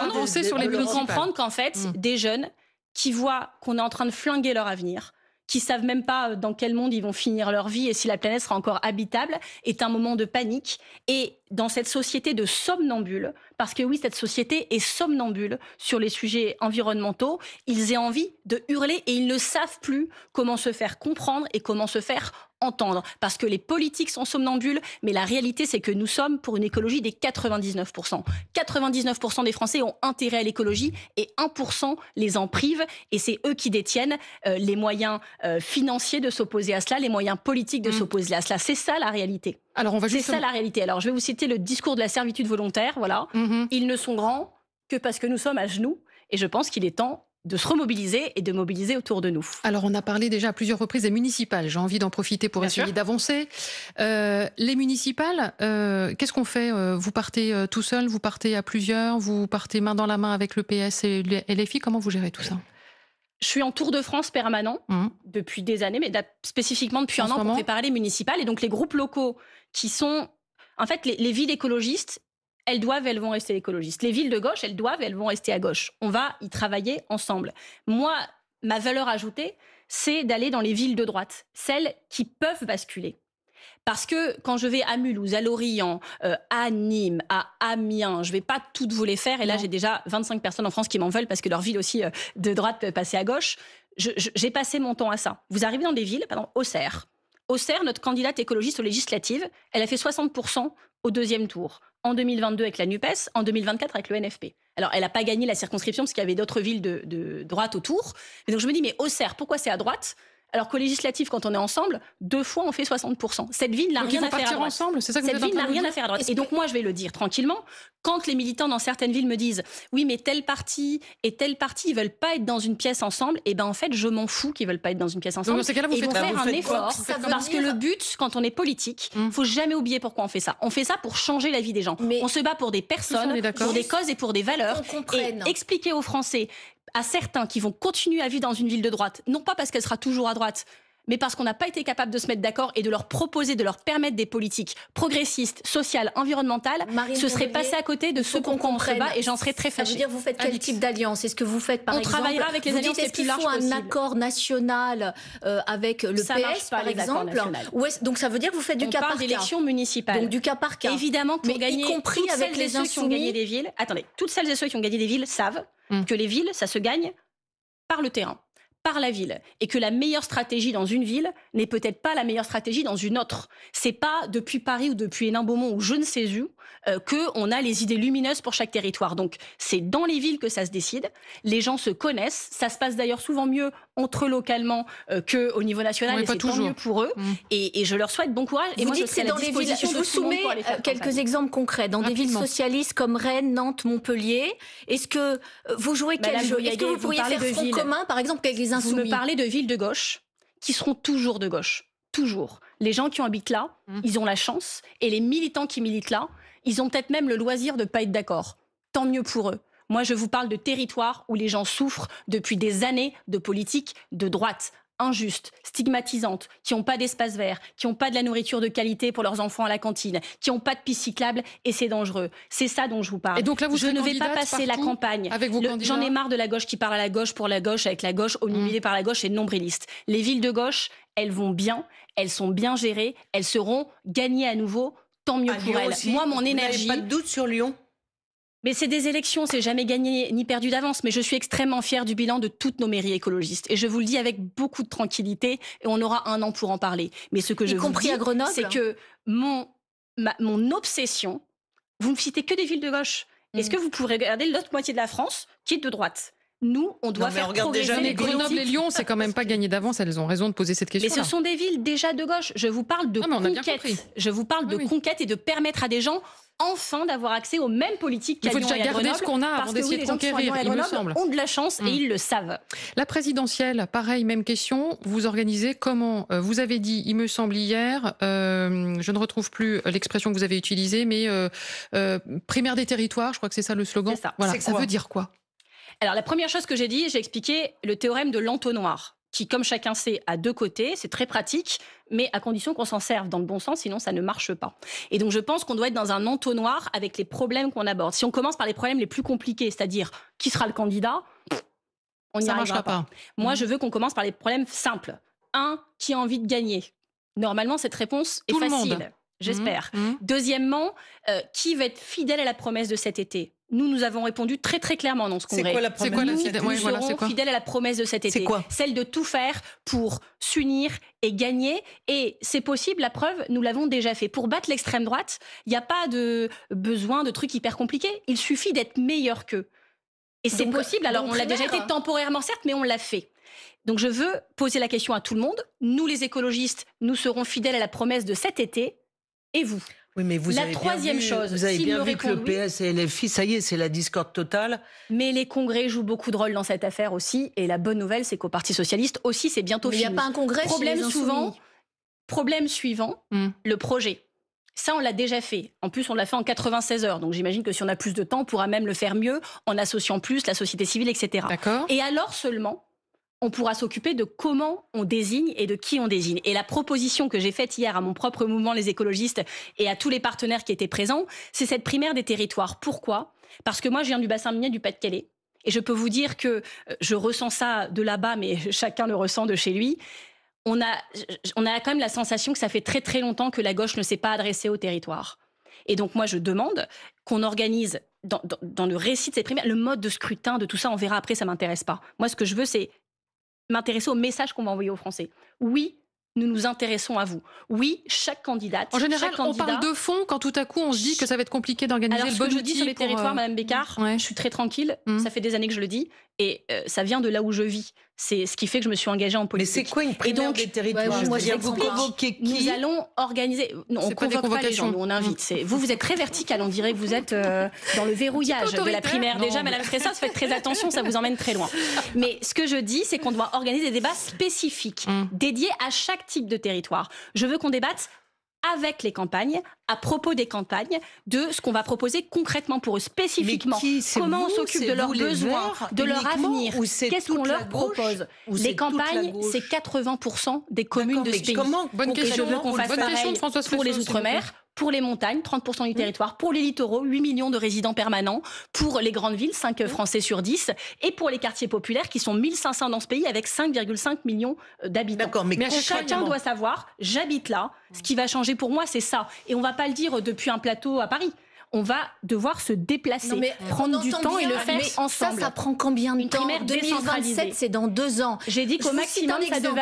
On peut comprendre qu'en fait, des jeunes qui voient qu'on est en train de flinguer leur avenir, qui savent même pas dans quel monde ils vont finir leur vie et si la planète sera encore habitable, est un moment de panique. Et dans cette société de somnambules, parce que oui, cette société est somnambule sur les sujets environnementaux, ils aient envie de hurler et ils ne savent plus comment se faire comprendre et comment se faire entendre. Parce que les politiques sont somnambules, mais la réalité, c'est que nous sommes pour une écologie des 99%. 99% des Français ont intérêt à l'écologie et 1% les en privent. Et c'est eux qui détiennent les moyens financiers de s'opposer à cela, les moyens politiques de s'opposer à cela. C'est ça la réalité. Alors c'est ça la réalité. Alors je vais vous citer le discours de la servitude volontaire. Voilà. Ils ne sont grands que parce que nous sommes à genoux. Et je pense qu'il est temps de se remobiliser et de mobiliser autour de nous. Alors, on a parlé déjà à plusieurs reprises des municipales. J'ai envie d'en profiter pour essayer d'avancer. Les municipales, qu'est-ce qu'on fait? Vous partez tout seul, vous partez à plusieurs, vous partez main dans la main avec le PS et LFI. Comment vous gérez tout ça? Je suis en Tour de France permanent depuis des années, mais spécifiquement depuis un an pour préparer les municipales. Et donc, les groupes locaux qui sont... En fait, les villes écologistes, elles vont rester écologistes. Les villes de gauche, elles vont rester à gauche. On va y travailler ensemble. Moi, ma valeur ajoutée, c'est d'aller dans les villes de droite, celles qui peuvent basculer. Parce que quand je vais à Mulhouse, à Lorient, à Nîmes, à Amiens, je ne vais pas toutes vous les faire. Et là, j'ai déjà 25 personnes en France qui m'en veulent parce que leur ville aussi de droite peut passer à gauche. J'ai passé mon temps à ça. Vous arrivez dans des villes, par exemple, Auxerre. Auxerre, notre candidate écologiste aux législatives, elle a fait 60% au 2e tour. En 2022 avec la NUPES, en 2024 avec le NFP. Alors, elle n'a pas gagné la circonscription parce qu'il y avait d'autres villes de droite autour. Mais donc, je me dis, mais Auxerre, pourquoi c'est à droite Alors qu'aux législatives, quand on est ensemble, 2 fois on fait 60%. Cette ville n'a Donc rien ils à vont faire à partir droite. ensemble, c'est ça que vous Cette êtes en ville train n'a de rien dire à faire à droite. Et donc moi, je vais le dire tranquillement. Quand les militants dans certaines villes me disent « Oui, mais tel parti et tel parti, ils veulent pas être dans une pièce ensemble », et ben en fait, je m'en fous qu'ils veulent pas être dans une pièce ensemble. Donc dans ces cas-là, vous Et ils vont faites faire un effort, Ça veut parce que dire- le but, quand on est politique, faut jamais oublier pourquoi on fait ça. On fait ça pour changer la vie des gens. Mais- On se bat pour des Tout ça, personnes, on est d'accord. pour des causes et pour des valeurs. Qu'on comprenne. Et expliquer aux Français, à certains qui vont continuer à vivre dans une ville de droite, non pas parce qu'elle sera toujours à droite, mais parce qu'on n'a pas été capable de se mettre d'accord et de leur proposer, de leur permettre des politiques progressistes, sociales, environnementales, Marine ce serait Tondelier, passé à côté de ce qu'on pourquoi on se comprenne. bat, et j'en serais très Ça veut fâchée. dire, vous faites quel Alix. type d'alliance? Est-ce que vous faites, par On exemple... travaillera avec les vous alliances dites, les plus larges est-ce qu'il faut un possibles. accord national avec le Ça marche PS, pas, par les accords exemple nationaux. Donc ça veut dire que vous faites du On cas parle par cas. d'élections municipales. Donc du cas par cas. Évidemment, pour Mais y gagner, compris toutes avec celles et les ceux qui ont insoumis. gagné des villes. Attendez, toutes celles et ceux qui ont gagné des villes savent que les villes, ça se gagne par le terrain, par la ville, et que la meilleure stratégie dans une ville n'est peut-être pas la meilleure stratégie dans une autre. C'est pas depuis Paris ou depuis Hénin-Beaumont ou je ne sais où que on a les idées lumineuses pour chaque territoire. Donc c'est dans les villes que ça se décide. Les gens se connaissent. Ça se passe d'ailleurs souvent mieux entre eux localement qu'au niveau national. Oui, et pas c'est tant toujours. mieux pour eux. Et je leur souhaite bon courage. Et Vous moi, dites je que serai c'est à dans la les villes. disposition Je de vous tout le monde soumets pour aller faire quelques campagne. exemples concrets. Dans des villes Rapidement. socialistes comme Rennes, Nantes, Montpellier, est-ce que vous jouez Bah là, quel vous jeu? Est-ce que voyez, vous pourriez vous parlez faire de front villes. commun, par exemple, avec les Vous insoumis? me parlez de villes de gauche qui seront toujours de gauche. Toujours. Les gens qui habitent là, ils ont la chance. Et les militants qui militent là, ils ont peut-être même le loisir de ne pas être d'accord. Tant mieux pour eux. Moi, je vous parle de territoires où les gens souffrent depuis des années de politique de droite, injuste, stigmatisante, qui n'ont pas d'espace vert, qui n'ont pas de la nourriture de qualité pour leurs enfants à la cantine, qui n'ont pas de piste cyclable, et c'est dangereux. C'est ça dont je vous parle. Et donc là, vous je serez ne vais pas candidate passer la partout campagne. avec vos candidats J'en ai marre de la gauche qui parle à la gauche pour la gauche, avec la gauche omnibulée par la gauche et nombriliste. Les villes de gauche, elles vont bien, elles sont bien gérées, elles seront gagnées à nouveau, tant mieux À pour Lyon elles. aussi, Moi, mon vous n'avez énergie... pas de doute sur Lyon? Mais c'est des élections, c'est jamais gagné ni perdu d'avance. Mais je suis extrêmement fière du bilan de toutes nos mairies écologistes. Et je vous le dis avec beaucoup de tranquillité, et on aura 1 an pour en parler. Mais ce que Y je vous compris dis, à Grenoble. c'est que mon obsession, vous ne citez que des villes de gauche. Est-ce que vous pourrez regarder l'autre moitié de la France qui est de droite? Nous, on doit Non, mais faire regarde progresser déjà Mais les Grenoble et politiques. Lyon, c'est quand même pas gagné d'avance. Elles ont raison de poser cette Mais question. ce sont des villes déjà de gauche. Je vous parle de Ah, mais on a bien conquête. compris. Je vous parle de Oui, oui. conquête et de permettre à des gens enfin d'avoir accès aux mêmes politiques Il qu'à faut Lyon déjà et à garder Grenoble. ce qu'on a avant Parce que d'essayer oui, de les gens qui sont à conquérir, Lyon et à il me Grenoble semble. ont de la chance et ils le savent. La présidentielle, pareil, même question. Vous organisez comment? Vous avez dit, il me semble hier, je ne retrouve plus l'expression que vous avez utilisée, mais primaire des territoires, je crois que c'est ça le slogan. C'est ça. Voilà, C'est ça quoi veut dire quoi? Alors la première chose que j'ai dit, j'ai expliqué le théorème de l'entonnoir, qui, comme chacun sait, a 2 côtés. C'est très pratique, mais à condition qu'on s'en serve dans le bon sens, sinon ça ne marche pas. Et donc je pense qu'on doit être dans un entonnoir avec les problèmes qu'on aborde. Si on commence par les problèmes les plus compliqués, c'est-à-dire qui sera le candidat, on n'y Ça arrivera marchera pas. pas. Moi, je veux qu'on commence par les problèmes simples. 1, qui a envie de gagner? Normalement, cette réponse Tout est le monde. facile. J'espère. Mmh. Deuxièmement, qui va être fidèle à la promesse de cet été? Nous avons répondu très très clairement dans ce C'est congrès. quoi la C'est promesse? quoi la Nous, fidèle- ouais, nous voilà, c'est serons quoi fidèles à la promesse de cet été. C'est quoi? Celle de tout faire pour s'unir et gagner. Et c'est possible, la preuve, nous l'avons déjà fait. Pour battre l'extrême droite, il n'y a pas de besoin de trucs hyper compliqués. Il suffit d'être meilleur qu'eux. Et c'est Donc- possible. Alors, donc on l'a déjà primaire. été temporairement, certes, mais on l'a fait. Donc, je veux poser la question à tout le monde. Nous, les écologistes, nous serons fidèles à la promesse de cet été. Et vous? Oui, mais vous La avez bien troisième vu- chose, vous avez s'ils bien me vu que le répondent oui. PS et LFI, ça y est, c'est la discorde totale. Mais les congrès jouent beaucoup de rôle dans cette affaire aussi. Et la bonne nouvelle, c'est qu'au Parti socialiste aussi, c'est bientôt Mais il n'y fini. a pas un congrès chez Problème les insoumis. Problème suivant, le projet. Ça, on l'a déjà fait. En plus, on l'a fait en 96 heures. Donc, j'imagine que si on a plus de temps, on pourra même le faire mieux en associant plus la société civile, etc. D'accord. Et alors seulement, on pourra s'occuper de comment on désigne et de qui on désigne. Et la proposition que j'ai faite hier à mon propre mouvement, les écologistes, et à tous les partenaires qui étaient présents, c'est cette primaire des territoires. Pourquoi? Parce que moi, je viens du bassin minier du Pas-de-Calais. Et je peux vous dire que je ressens ça de là-bas, mais chacun le ressent de chez lui. On a quand même la sensation que ça fait très très longtemps que la gauche ne s'est pas adressée au territoire. Et donc moi, je demande qu'on organise dans le récit de cette primaire, le mode de scrutin, de tout ça, on verra après, ça m'intéresse pas. Moi, ce que je veux, c'est m'intéresser au message qu'on va envoyer aux Français. Oui, nous nous intéressons à vous. Oui, chaque candidate, En général, chaque on candidat... parle de fond quand tout à coup on se dit que ça va être compliqué d'organiser Alors, le ce bon que je dis outil sur les pour, territoires, Madame Bécard, ouais. je suis très tranquille. Mm. Ça fait des années que je le dis. Et ça vient de là où je vis. C'est ce qui fait que je me suis engagée en Mais politique. c'est quoi une primaire des territoires? ouais, moi, C'est-à-dire, vous convoquez qui? Nous allons organiser. Non, on ne convoque pas les gens, nous on invite. Vous êtes très vertical, on dirait que vous êtes dans le verrouillage de la primaire. Déjà, Madame Fressas, faites très attention, ça vous emmène très loin. Mais ce que je dis, c'est qu'on doit organiser des débats spécifiques, dédiés à chaque type de territoire. Je veux qu'on débatte avec les campagnes, à propos des campagnes, de ce qu'on va proposer concrètement pour eux, spécifiquement. Comment on s'occupe de leurs besoins, de leur avenir, qu'est-ce qu'on leur propose. Les campagnes, c'est 80% des communes de ce pays. Bonne Et je question. veux qu'on fasse Bonne pareil question de Françoise pour les Flessaux, s'il vous plaît. Outre-mer, pour les montagnes, 30% du territoire, pour les littoraux, 8 millions de résidents permanents, pour les grandes villes, 5 Français sur 10, et pour les quartiers populaires qui sont 1500 dans ce pays avec 5,5 millions d'habitants. D'accord, mais Chacun doit savoir, j'habite là, ce qui va changer pour moi, c'est ça. Et on va pas le dire depuis un plateau à Paris. On va devoir se déplacer, prendre du temps et le faire ensemble. Ça prend combien de Une temps? primaire 2027, c'est dans 2 ans. J'ai dit qu'au maximum, ça devait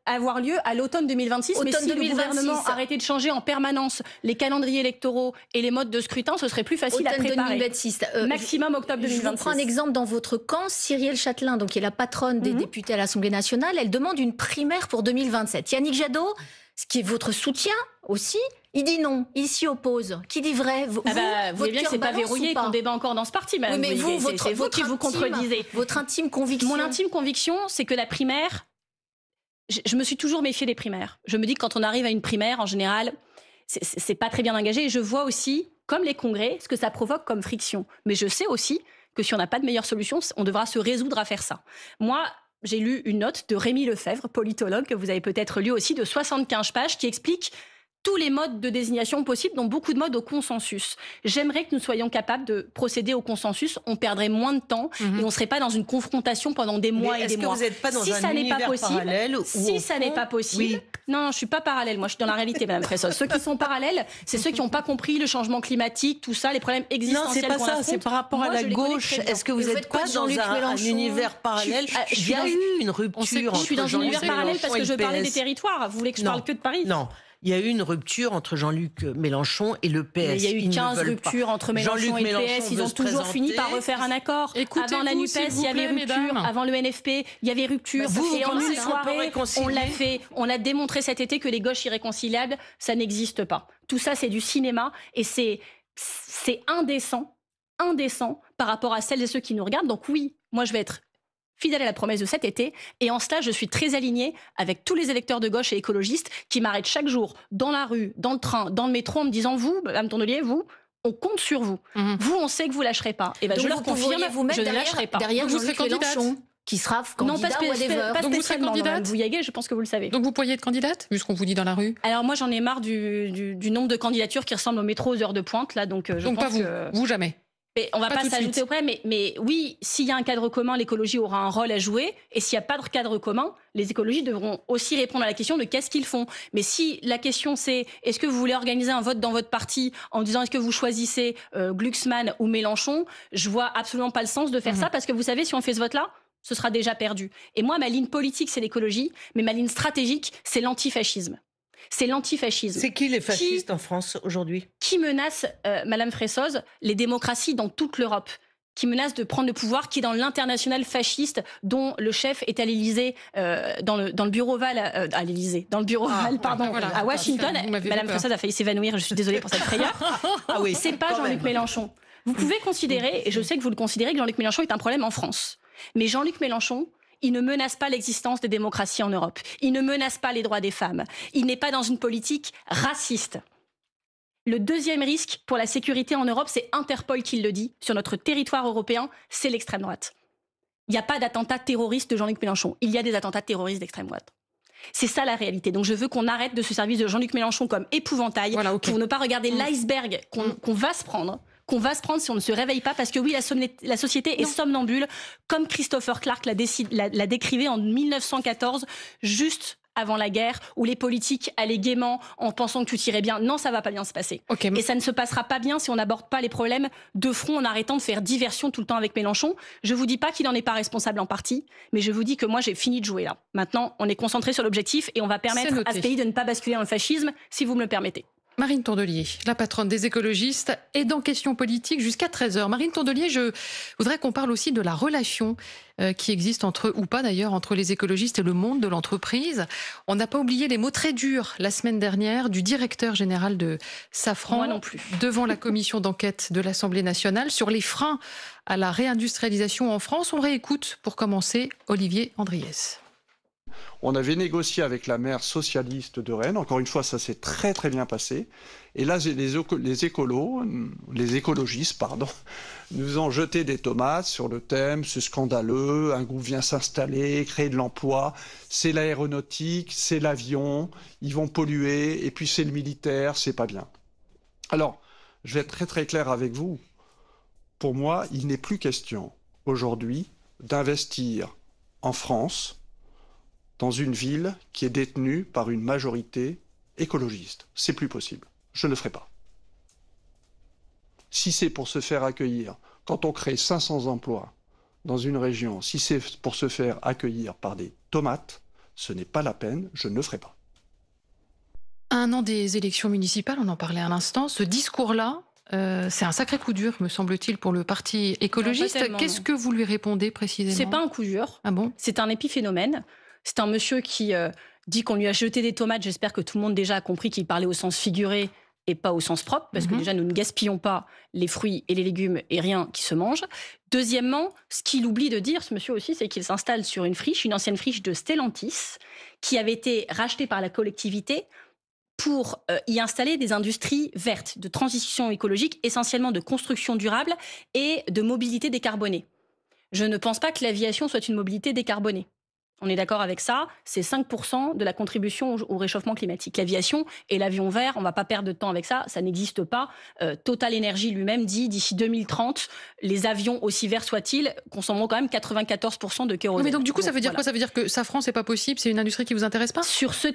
avoir lieu à l'automne 2026. Mais si le gouvernement arrêtait de changer en permanence les calendriers électoraux et les modes de scrutin, ce serait plus facile à préparer. 2026. Maximum octobre 2026. Je vous prends un exemple dans votre camp. Cyrielle Châtelain, donc, qui est la patronne des députés à l'Assemblée nationale, elle demande une primaire pour 2027. Yannick Jadot, ce qui est votre soutien aussi, il dit non, il s'y oppose. Qui dit vrai? Vous voyez bien que c'est pas verrouillé, qu'on débat encore dans ce parti, madame. Oui, mais c'est vous qui vous contredisez. Votre intime conviction. Mon intime conviction, c'est que la primaire, je me suis toujours méfiée des primaires. Je me dis que quand on arrive à une primaire, en général, c'est pas très bien engagé. Et je vois aussi, comme les congrès, ce que ça provoque comme friction. Mais je sais aussi que si on n'a pas de meilleure solution, on devra se résoudre à faire ça. Moi, j'ai lu une note de Rémi Lefebvre, politologue, que vous avez peut-être lu aussi, de 75 pages, qui explique tous les modes de désignation possibles, dont beaucoup de modes au consensus. J'aimerais que nous soyons capables de procéder au consensus. On perdrait moins de temps et on ne serait pas dans une confrontation pendant des mois et des mois. Est-ce que vous n'êtes pas dans un univers parallèle? Si ça n'est pas possible... Non, je ne suis pas parallèle. Moi, je suis dans la réalité, Madame Fressol. Ceux qui sont parallèles, c'est ceux qui n'ont pas compris le changement climatique, tout ça, les problèmes existentiels qu'on affronte. Non, c'est pas ça. C'est par rapport à la gauche. Est-ce que vous n'êtes pas dans un univers parallèle? Il y a eu une rupture. Je suis dans un univers parallèle parce que je parlais des territoires. Vous voulez que je parle que de Paris? Non. Il y a eu une rupture entre Jean-Luc Mélenchon et le PS. Mais il y a eu 15 ruptures entre Mélenchon et le PS. Ils ont toujours fini par refaire un accord. Avant la NUPES, il y avait rupture. Avant le NFP, il y avait rupture. Et en une soirée, on l'a fait. On a démontré cet été que les gauches irréconciliables, ça n'existe pas. Tout ça, c'est du cinéma et c'est indécent par rapport à celles et ceux qui nous regardent. Donc oui, moi je vais être fidèle à la promesse de cet été. Et en cela, je suis très alignée avec tous les électeurs de gauche et écologistes qui m'arrêtent chaque jour dans la rue, dans le train, dans le métro en me disant « Vous, Mme Tournelier, vous, on compte sur vous. Vous, on sait que vous lâcherez pas. » Et ben, je leur confirme, je ne lâcherai pas. Derrière Jean-Luc Mélenchon, qui sera candidat pas spécialement. Vous Yaguet, je pense que vous le savez. Donc vous pourriez être candidate, vu ce qu'on vous dit dans la rue? Alors moi, j'en ai marre du nombre de candidatures qui ressemblent au métro aux heures de pointe. Là, donc je pense pas vous, vous jamais. Mais on ne va pas s'ajouter auprès, mais oui, s'il y a un cadre commun, l'écologie aura un rôle à jouer. Et s'il n'y a pas de cadre commun, les écologistes devront aussi répondre à la question de qu'est-ce qu'ils font. Mais si la question c'est est-ce que vous voulez organiser un vote dans votre parti en disant est-ce que vous choisissez Glucksmann ou Mélenchon, je vois absolument pas le sens de faire ça parce que vous savez, si on fait ce vote-là, ce sera déjà perdu. Et moi, ma ligne politique, c'est l'écologie, mais ma ligne stratégique, c'est l'antifascisme. C'est l'antifascisme. C'est qui les fascistes en France aujourd'hui? Qui menace, Madame Fressoz, les démocraties dans toute l'Europe? Qui menace de prendre le pouvoir, qui est dans l'international fasciste, dont le chef est à l'Élysée, dans le bureau Val, à l'Élysée, dans le bureau Val, pardon, voilà, à Washington. Madame Fressoz a failli s'évanouir, je suis désolée pour cette frayeur. Oui, c'est pas Jean-Luc Mélenchon. Vous pouvez considérer, et je sais que vous le considérez, que Jean-Luc Mélenchon est un problème en France. Mais Jean-Luc Mélenchon, il ne menace pas l'existence des démocraties en Europe. Il ne menace pas les droits des femmes. Il n'est pas dans une politique raciste. Le deuxième risque pour la sécurité en Europe, c'est Interpol qui le dit, sur notre territoire européen, c'est l'extrême droite. Il n'y a pas d'attentat terroriste de Jean-Luc Mélenchon. Il y a des attentats terroristes d'extrême droite. C'est ça la réalité. Donc je veux qu'on arrête de se servir de Jean-Luc Mélenchon comme épouvantail pour ne pas regarder l'iceberg qu'on va se prendre. Si on ne se réveille pas, parce que oui, la société est somnambule, comme Christopher Clark l'a décrivé en 1914, juste avant la guerre, où les politiques allaient gaiement en pensant que tout irait bien. Non, ça va pas bien se passer. Et ça ne se passera pas bien si on n'aborde pas les problèmes de front en arrêtant de faire diversion tout le temps avec Mélenchon. Je vous dis pas qu'il n'en est pas responsable en partie, mais je vous dis que moi, j'ai fini de jouer là. Maintenant, on est concentré sur l'objectif et on va permettre à ce pays de ne pas basculer dans le fascisme, si vous me le permettez. Marine Tondelier, la patronne des écologistes, est dans Questions politiques jusqu'à 13h. Marine Tondelier, je voudrais qu'on parle aussi de la relation qui existe entre, ou pas d'ailleurs, entre les écologistes et le monde de l'entreprise. On n'a pas oublié les mots très durs la semaine dernière du directeur général de Safran. Moi non plus. Devant la commission d'enquête de l'Assemblée nationale sur les freins à la réindustrialisation en France. On réécoute pour commencer Olivier Andriès. On avait négocié avec la maire socialiste de Rennes. Encore une fois, ça s'est très très bien passé. Et là, les écologistes, nous ont jeté des tomates sur le thème. C'est scandaleux, un groupe vient s'installer, créer de l'emploi. C'est l'aéronautique, c'est l'avion, ils vont polluer. Et puis c'est le militaire, c'est pas bien. Alors, je vais être très très clair avec vous. Pour moi, il n'est plus question aujourd'hui d'investir en France dans une ville qui est détenue par une majorité écologiste. C'est plus possible. Je ne le ferai pas. Si c'est pour se faire accueillir, quand on crée 500 emplois dans une région, si c'est pour se faire accueillir par des tomates, ce n'est pas la peine, je ne le ferai pas. À un an des élections municipales, on en parlait à l'instant, ce discours-là, c'est un sacré coup dur, me semble-t-il, pour le parti écologiste. Qu'est-ce que vous lui répondez précisément? C'est pas un coup dur. Ah bon? C'est un épiphénomène. C'est un monsieur qui dit qu'on lui a jeté des tomates. J'espère que tout le monde déjà a compris qu'il parlait au sens figuré et pas au sens propre, parce que déjà, nous ne gaspillons pas les fruits et les légumes et rien qui se mange. Deuxièmement, ce qu'il oublie de dire, ce monsieur aussi, c'est qu'il s'installe sur une friche, une ancienne friche de Stellantis, qui avait été rachetée par la collectivité pour y installer des industries vertes, de transition écologique, essentiellement de construction durable et de mobilité décarbonée. Je ne pense pas que l'aviation soit une mobilité décarbonée. On est d'accord avec ça, c'est 5% de la contribution au réchauffement climatique. L'aviation et l'avion vert, on ne va pas perdre de temps avec ça, ça n'existe pas. Total Energy lui-même dit, d'ici 2030, les avions, aussi verts soient-ils, consommeront quand même 94% de kérosène. Mais donc du coup, ça veut dire quoi? Ça veut dire que Safran, c'est pas possible, c'est une industrie qui vous intéresse pas? Sur ce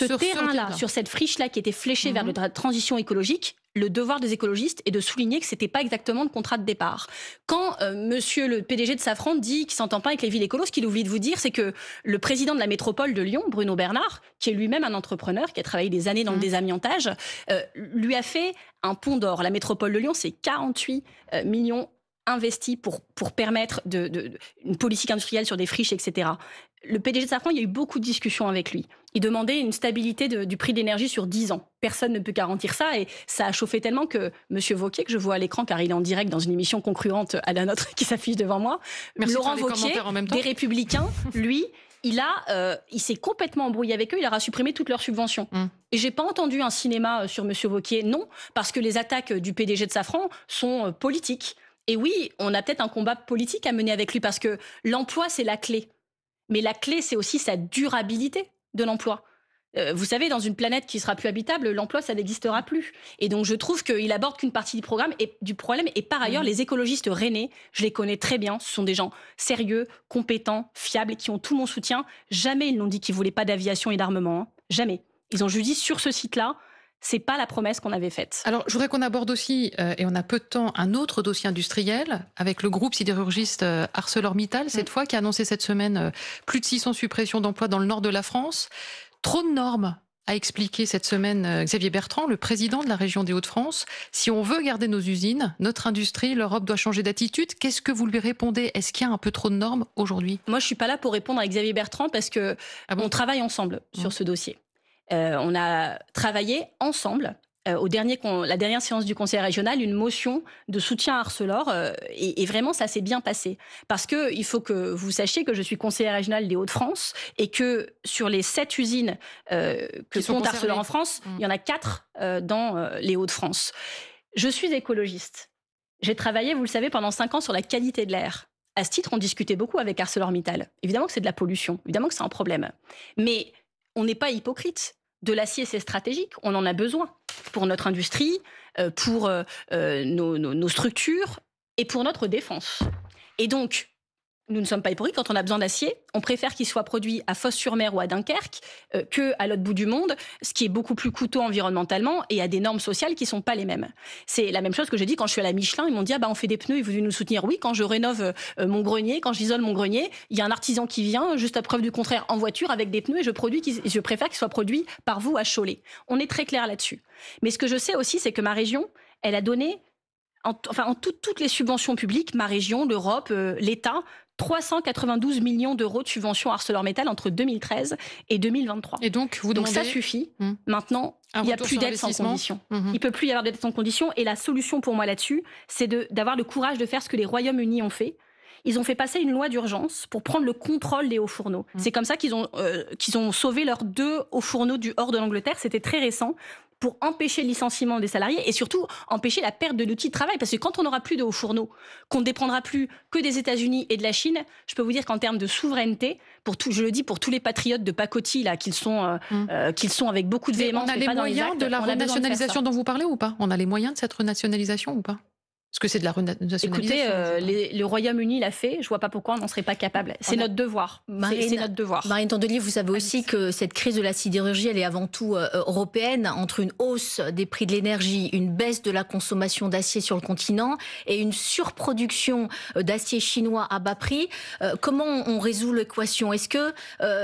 terrain-là, sur cette friche-là qui était fléchée vers la transition écologique, le devoir des écologistes est de souligner que c'était pas exactement le contrat de départ. Quand monsieur le PDG de Safran dit qu'il s'entend pas avec les villes écolos, ce qu'il oublie de vous dire, c'est que le président de la métropole de Lyon, Bruno Bernard, qui est lui-même un entrepreneur, qui a travaillé des années dans le désamiantage, lui a fait un pont d'or. La métropole de Lyon, c'est 48 millions investis pour permettre une politique industrielle sur des friches, etc. Le PDG de Safran, il y a eu beaucoup de discussions avec lui. Il demandait une stabilité du prix de l'énergie sur 10 ans. Personne ne peut garantir ça et ça a chauffé tellement que M. Vauquier, que je vois à l'écran car il est en direct dans une émission concurrente à la nôtre qui s'affiche devant moi, Merci Laurent de faire les Wauquiez, commentaires en même temps. des Républicains, lui, il s'est complètement embrouillé avec eux, il leur a supprimé toutes leurs subventions. Et j'ai pas entendu un cinéma sur M. Vauquier, non, parce que les attaques du PDG de Safran sont politiques. Et oui, on a peut-être un combat politique à mener avec lui parce que l'emploi, c'est la clé. Mais la clé, c'est aussi sa durabilité de l'emploi. Vous savez, dans une planète qui sera plus habitable, l'emploi, ça n'existera plus. Et donc, je trouve qu'il aborde qu'une partie du problème. Et par ailleurs, les écologistes rennais, je les connais très bien. Ce sont des gens sérieux, compétents, fiables, qui ont tout mon soutien. Jamais ils n'ont dit qu'ils voulaient pas d'aviation et d'armement. Hein. Jamais. Ils ont juste dit, sur ce site-là, c'est pas la promesse qu'on avait faite. Alors, je voudrais qu'on aborde aussi, et on a peu de temps, un autre dossier industriel avec le groupe sidérurgiste ArcelorMittal, cette fois, qui a annoncé cette semaine plus de 600 suppressions d'emplois dans le nord de la France. Trop de normes, a expliqué cette semaine Xavier Bertrand, le président de la région des Hauts-de-France. Si on veut garder nos usines, notre industrie, l'Europe doit changer d'attitude. Qu'est-ce que vous lui répondez? Est-ce qu'il y a un peu trop de normes aujourd'hui? Moi, je suis pas là pour répondre à Xavier Bertrand parce que on travaille ensemble sur ce dossier. On a travaillé ensemble la dernière séance du Conseil régional, une motion de soutien à Arcelor et vraiment ça s'est bien passé parce que il faut que vous sachiez que je suis conseillère régionale des Hauts-de-France et que sur les 7 usines que compte Arcelor en France, il y en a 4 dans les Hauts-de-France. Je suis écologiste. J'ai travaillé, vous le savez, pendant 5 ans sur la qualité de l'air. À ce titre, on discutait beaucoup avec ArcelorMittal. Évidemment que c'est de la pollution, évidemment que c'est un problème. Mais on n'est pas hypocrite. De l'acier, c'est stratégique, on en a besoin pour notre industrie, pour nos structures et pour notre défense. Et donc, Nous ne sommes pas hypocrites. Quand on a besoin d'acier, on préfère qu'il soit produit à Fos-sur-Mer ou à Dunkerque qu'à l'autre bout du monde, ce qui est beaucoup plus coûteux environnementalement et à des normes sociales qui ne sont pas les mêmes. C'est la même chose que j'ai dit quand je suis à la Michelin. Ils m'ont dit on fait des pneus, ils voulaient nous soutenir. Oui, quand je rénove mon grenier, quand j'isole mon grenier, il y a un artisan qui vient, juste à preuve du contraire, en voiture avec des pneus et je préfère qu'ils soient produits par vous à Cholet. On est très clair là-dessus. Mais ce que je sais aussi, c'est que ma région, elle a donné, en toutes les subventions publiques, ma région, l'Europe, l'État, 392 millions d'euros de subventions ArcelorMittal entre 2013 et 2023. Et donc, vous demandez... ça suffit. Maintenant, il n'y a plus d'aide sans condition. Il ne peut plus y avoir d'aide sans condition. Et la solution pour moi là-dessus, c'est d'avoir le courage de faire ce que les Royaumes-Unis ont fait. Ils ont fait passer une loi d'urgence pour prendre le contrôle des hauts fourneaux. C'est comme ça qu'ils ont sauvé leurs 2 hauts fourneaux du hors de l'Angleterre. C'était très récent, pour empêcher le licenciement des salariés et surtout empêcher la perte de l'outil de travail. Parce que quand on n'aura plus de hauts fourneaux, qu'on ne dépendra plus que des États-Unis et de la Chine, je peux vous dire qu'en termes de souveraineté, je le dis pour tous les patriotes de pacotille là, qu'ils sont avec beaucoup de véhémence. On a les moyens de la renationalisation dont vous parlez ou pas? On a les moyens de cette renationalisation ou pas? Est-ce que c'est de la renationalisation? Écoutez, le Royaume-Uni l'a fait, je vois pas pourquoi on n'en serait pas capable. C'est notre devoir. C'est notre devoir. Marine Tondelier, vous savez aussi que cette crise de la sidérurgie, elle est avant tout européenne, entre une hausse des prix de l'énergie, une baisse de la consommation d'acier sur le continent et une surproduction d'acier chinois à bas prix. Comment on résout l'équation? Est-ce que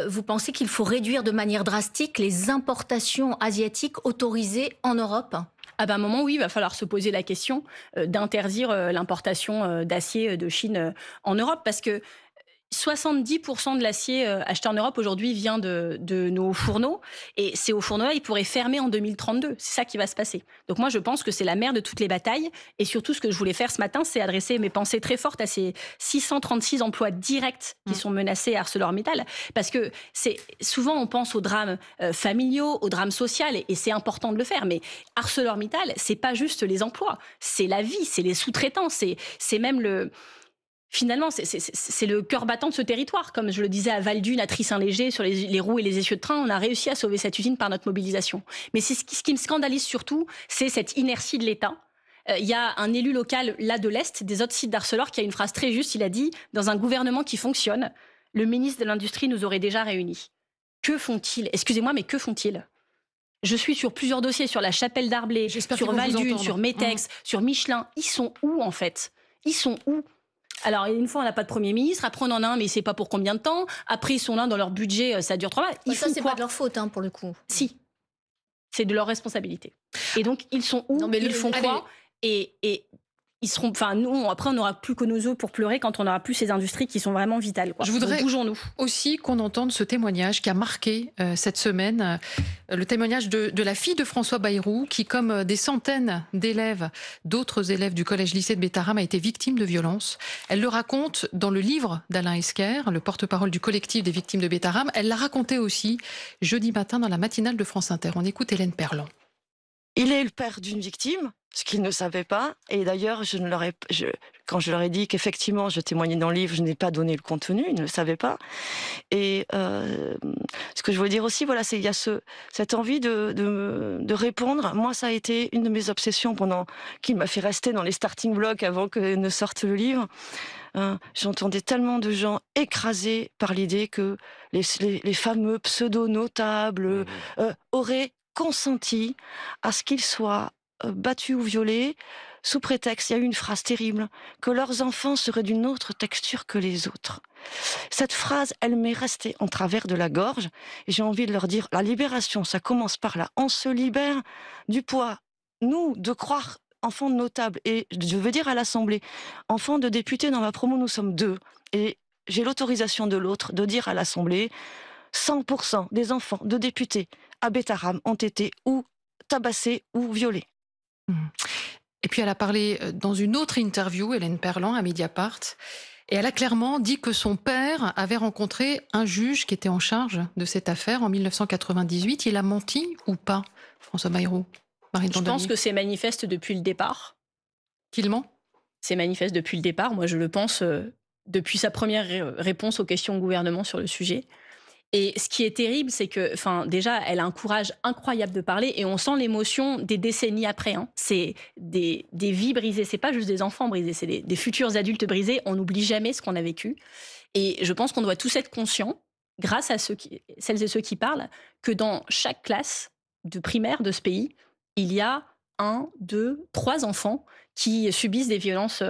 vous pensez qu'il faut réduire de manière drastique les importations asiatiques autorisées en Europe? À un moment, oui, il va falloir se poser la question d'interdire l'importation d'acier de Chine en Europe, parce que 70% de l'acier acheté en Europe aujourd'hui vient de nos fourneaux, et ces hauts fourneaux-là, ils pourraient fermer en 2032. C'est ça qui va se passer. Donc moi, je pense que c'est la mère de toutes les batailles, et surtout ce que je voulais faire ce matin, c'est adresser mes pensées très fortes à ces 636 emplois directs qui sont menacés à ArcelorMittal, parce que souvent on pense aux drames familiaux, aux drames sociaux, et c'est important de le faire, mais ArcelorMittal, c'est pas juste les emplois, c'est la vie, c'est les sous-traitants, c'est même finalement, c'est le cœur battant de ce territoire. Comme je le disais à Val-d'Une, à Tris-Saint-Léger, sur les roues et les essieux de train, on a réussi à sauver cette usine par notre mobilisation. Mais ce qui me scandalise surtout, c'est cette inertie de l'État. Il y a un élu local, là de l'Est, des autres sites d'Arcelor, qui a une phrase très juste. Il a dit, dans un gouvernement qui fonctionne, le ministre de l'Industrie nous aurait déjà réunis. Que font-ils? Excusez-moi, mais que font-ils? Je suis sur plusieurs dossiers, sur la Chapelle d'Arblay, sur Val-d'Une, sur Metex, sur Michelin. Ils sont où, en fait? Ils sont où? Alors, une fois, on n'a pas de Premier ministre. Après, on en a un, mais c'est pas pour combien de temps. Après, ils sont là dans leur budget, ça dure 3 mois. Ça, c'est pas de leur faute, pour le coup. Si. C'est de leur responsabilité. Et donc, ils sont où? Ils font quoi? Et ils seront, nous, après, on n'aura plus que nos os pour pleurer quand on n'aura plus ces industries qui sont vraiment vitales, quoi. Je voudrais bougeons-nous aussi qu'on entende ce témoignage qui a marqué cette semaine, le témoignage de la fille de François Bayrou, qui, comme des centaines d'élèves, d'autres élèves du collège-lycée de Bétharram, a été victime de violences. Elle le raconte dans le livre d'Alain Esquer, le porte-parole du collectif des victimes de Bétharram. Elle l'a raconté aussi jeudi matin dans la matinale de France Inter. On écoute Hélène Perlan. Il est le père d'une victime, ce qu'ils ne savaient pas. Et d'ailleurs, quand je leur ai dit qu'effectivement je témoignais dans le livre, je n'ai pas donné le contenu, ils ne le savaient pas. Et ce que je voulais dire aussi, voilà, il y a cette envie de répondre. Moi, ça a été une de mes obsessions qui m'a fait rester dans les starting blocks avant que ne sorte le livre. J'entendais tellement de gens écrasés par l'idée que les fameux pseudo-notables auraient consenti à ce qu'ils soient battus ou violés sous prétexte, il y a eu une phrase terrible, que leurs enfants seraient d'une autre texture que les autres. Cette phrase, elle m'est restée en travers de la gorge et j'ai envie de leur dire, la libération, ça commence par là. On se libère du poids, nous, de croire enfants de notables, et je veux dire à l'Assemblée, enfants de députés, dans ma promo, nous sommes 2, et j'ai l'autorisation de l'autre de dire à l'Assemblée, 100% des enfants de députés à Bétharram ont été ou tabassés ou violés. Et puis elle a parlé dans une autre interview, Hélène Perlan, à Mediapart, et elle a clairement dit que son père avait rencontré un juge qui était en charge de cette affaire en 1998. Il a menti ou pas, François Bayrou? Marine Tondelier. Je pense que c'est manifeste depuis le départ. Qu'il ment? C'est manifeste depuis le départ. Moi, je le pense depuis sa première réponse aux questions au gouvernement sur le sujet. Et ce qui est terrible, c'est que, déjà, elle a un courage incroyable de parler et on sent l'émotion des décennies après. C'est des vies brisées. C'est pas juste des enfants brisés, c'est des futurs adultes brisés. On n'oublie jamais ce qu'on a vécu. Et je pense qu'on doit tous être conscients, grâce à celles et ceux qui parlent, que dans chaque classe de primaire de ce pays, il y a 1, 2, 3 enfants qui subissent des violences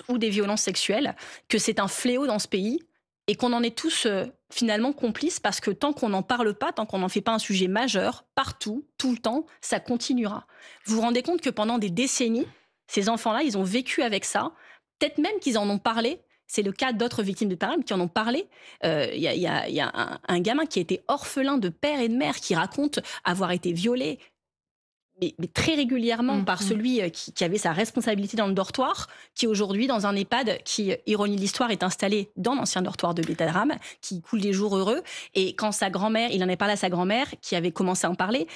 ou des violences sexuelles, que c'est un fléau dans ce pays et qu'on en est tous finalement complices parce que tant qu'on n'en parle pas, tant qu'on n'en fait pas un sujet majeur, partout, tout le temps, ça continuera. Vous vous rendez compte que pendant des décennies, ces enfants-là, ils ont vécu avec ça, peut-être même qu'ils en ont parlé. C'est le cas d'autres victimes de terrorisme qui en ont parlé. Il y a un gamin qui a été orphelin de père et de mère qui raconte avoir été violé, mais très régulièrement par celui qui avait sa responsabilité dans le dortoir, qui aujourd'hui, dans un EHPAD qui, ironie de l'histoire, est installé dans l'ancien dortoir de Bétarame, qui coule des jours heureux. Et quand sa grand-mère, il en avait parlé à sa grand-mère, qui avait commencé à en parler,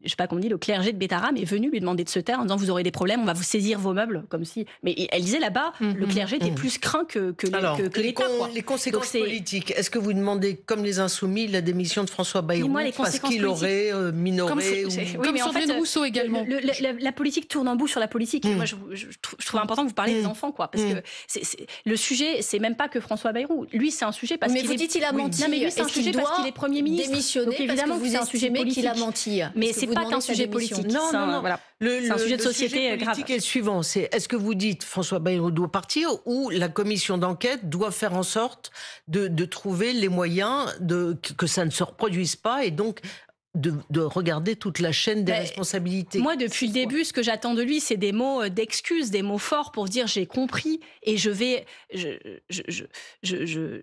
je sais pas comment on dit, le clergé de Bétarame est venu lui demander de se taire en disant vous aurez des problèmes, on va vous saisir vos meubles, comme si. Mais elle disait là-bas, le clergé était plus craint que l'État. Les conséquences politiques. Est-ce que vous demandez, comme les Insoumis, la démition de François Bayrou parce qu'il aurait minoré comme Sandrine Rousseau également. La politique tourne en boucle sur la politique. Moi, je trouve important que vous parliez des enfants, quoi, parce que le sujet, c'est même pas que François Bayrou. Lui, c'est un sujet parce qu'il vous dites il a menti. Non, mais lui, c'est un sujet parce qu'il est Premier ministre. Démissionner. Donc évidemment que c'est un sujet politique. Qu'il a menti. Mais c'est pas qu'un sujet politique. Non. Voilà. C'est un sujet de société grave. Le sujet politique est le suivant. Est-ce que vous dites François Bayrou doit partir ou la commission d'enquête doit faire en sorte de trouver les moyens que ça ne se reproduise pas et donc de regarder toute la chaîne des responsabilités. Moi, depuis le début, ce que j'attends de lui, c'est des mots d'excuses, des mots forts pour dire j'ai compris et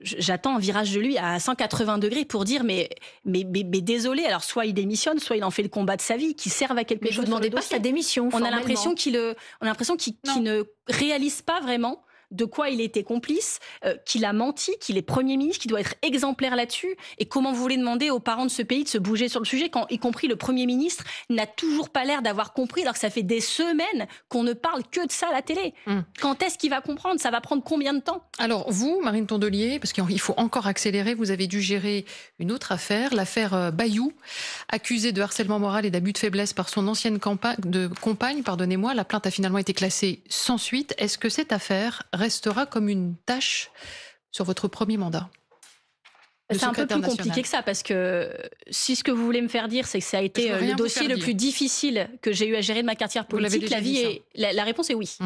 j'attends un virage de lui à 180 degrés pour dire mais désolé. Alors soit il démissionne, soit il en fait le combat de sa vie, qui serve à quelque chose. Mais je vous demandais pas sa démission. On a l'impression qu'il ne réalise pas vraiment de quoi il était complice, qu'il a menti, qu'il est Premier ministre, qu'il doit être exemplaire là-dessus. Et comment vous voulez demander aux parents de ce pays de se bouger sur le sujet quand, y compris le Premier ministre, n'a toujours pas l'air d'avoir compris, alors que ça fait des semaines qu'on ne parle que de ça à la télé. Quand est-ce qu'il va comprendre? Ça va prendre combien de temps? Alors vous, Marine Tondelier, parce qu'il faut encore accélérer, vous avez dû gérer une autre affaire, l'affaire Bayou, accusée de harcèlement moral et d'abus de faiblesse par son ancienne compagne. La plainte a finalement été classée sans suite. Est-ce que cette affaire restera comme une tâche sur votre premier mandat? C'est un peu plus compliqué que ça, parce que si ce que vous voulez me faire dire, c'est que ça a été le dossier le plus difficile que j'ai eu à gérer de ma carrière politique, la réponse est oui.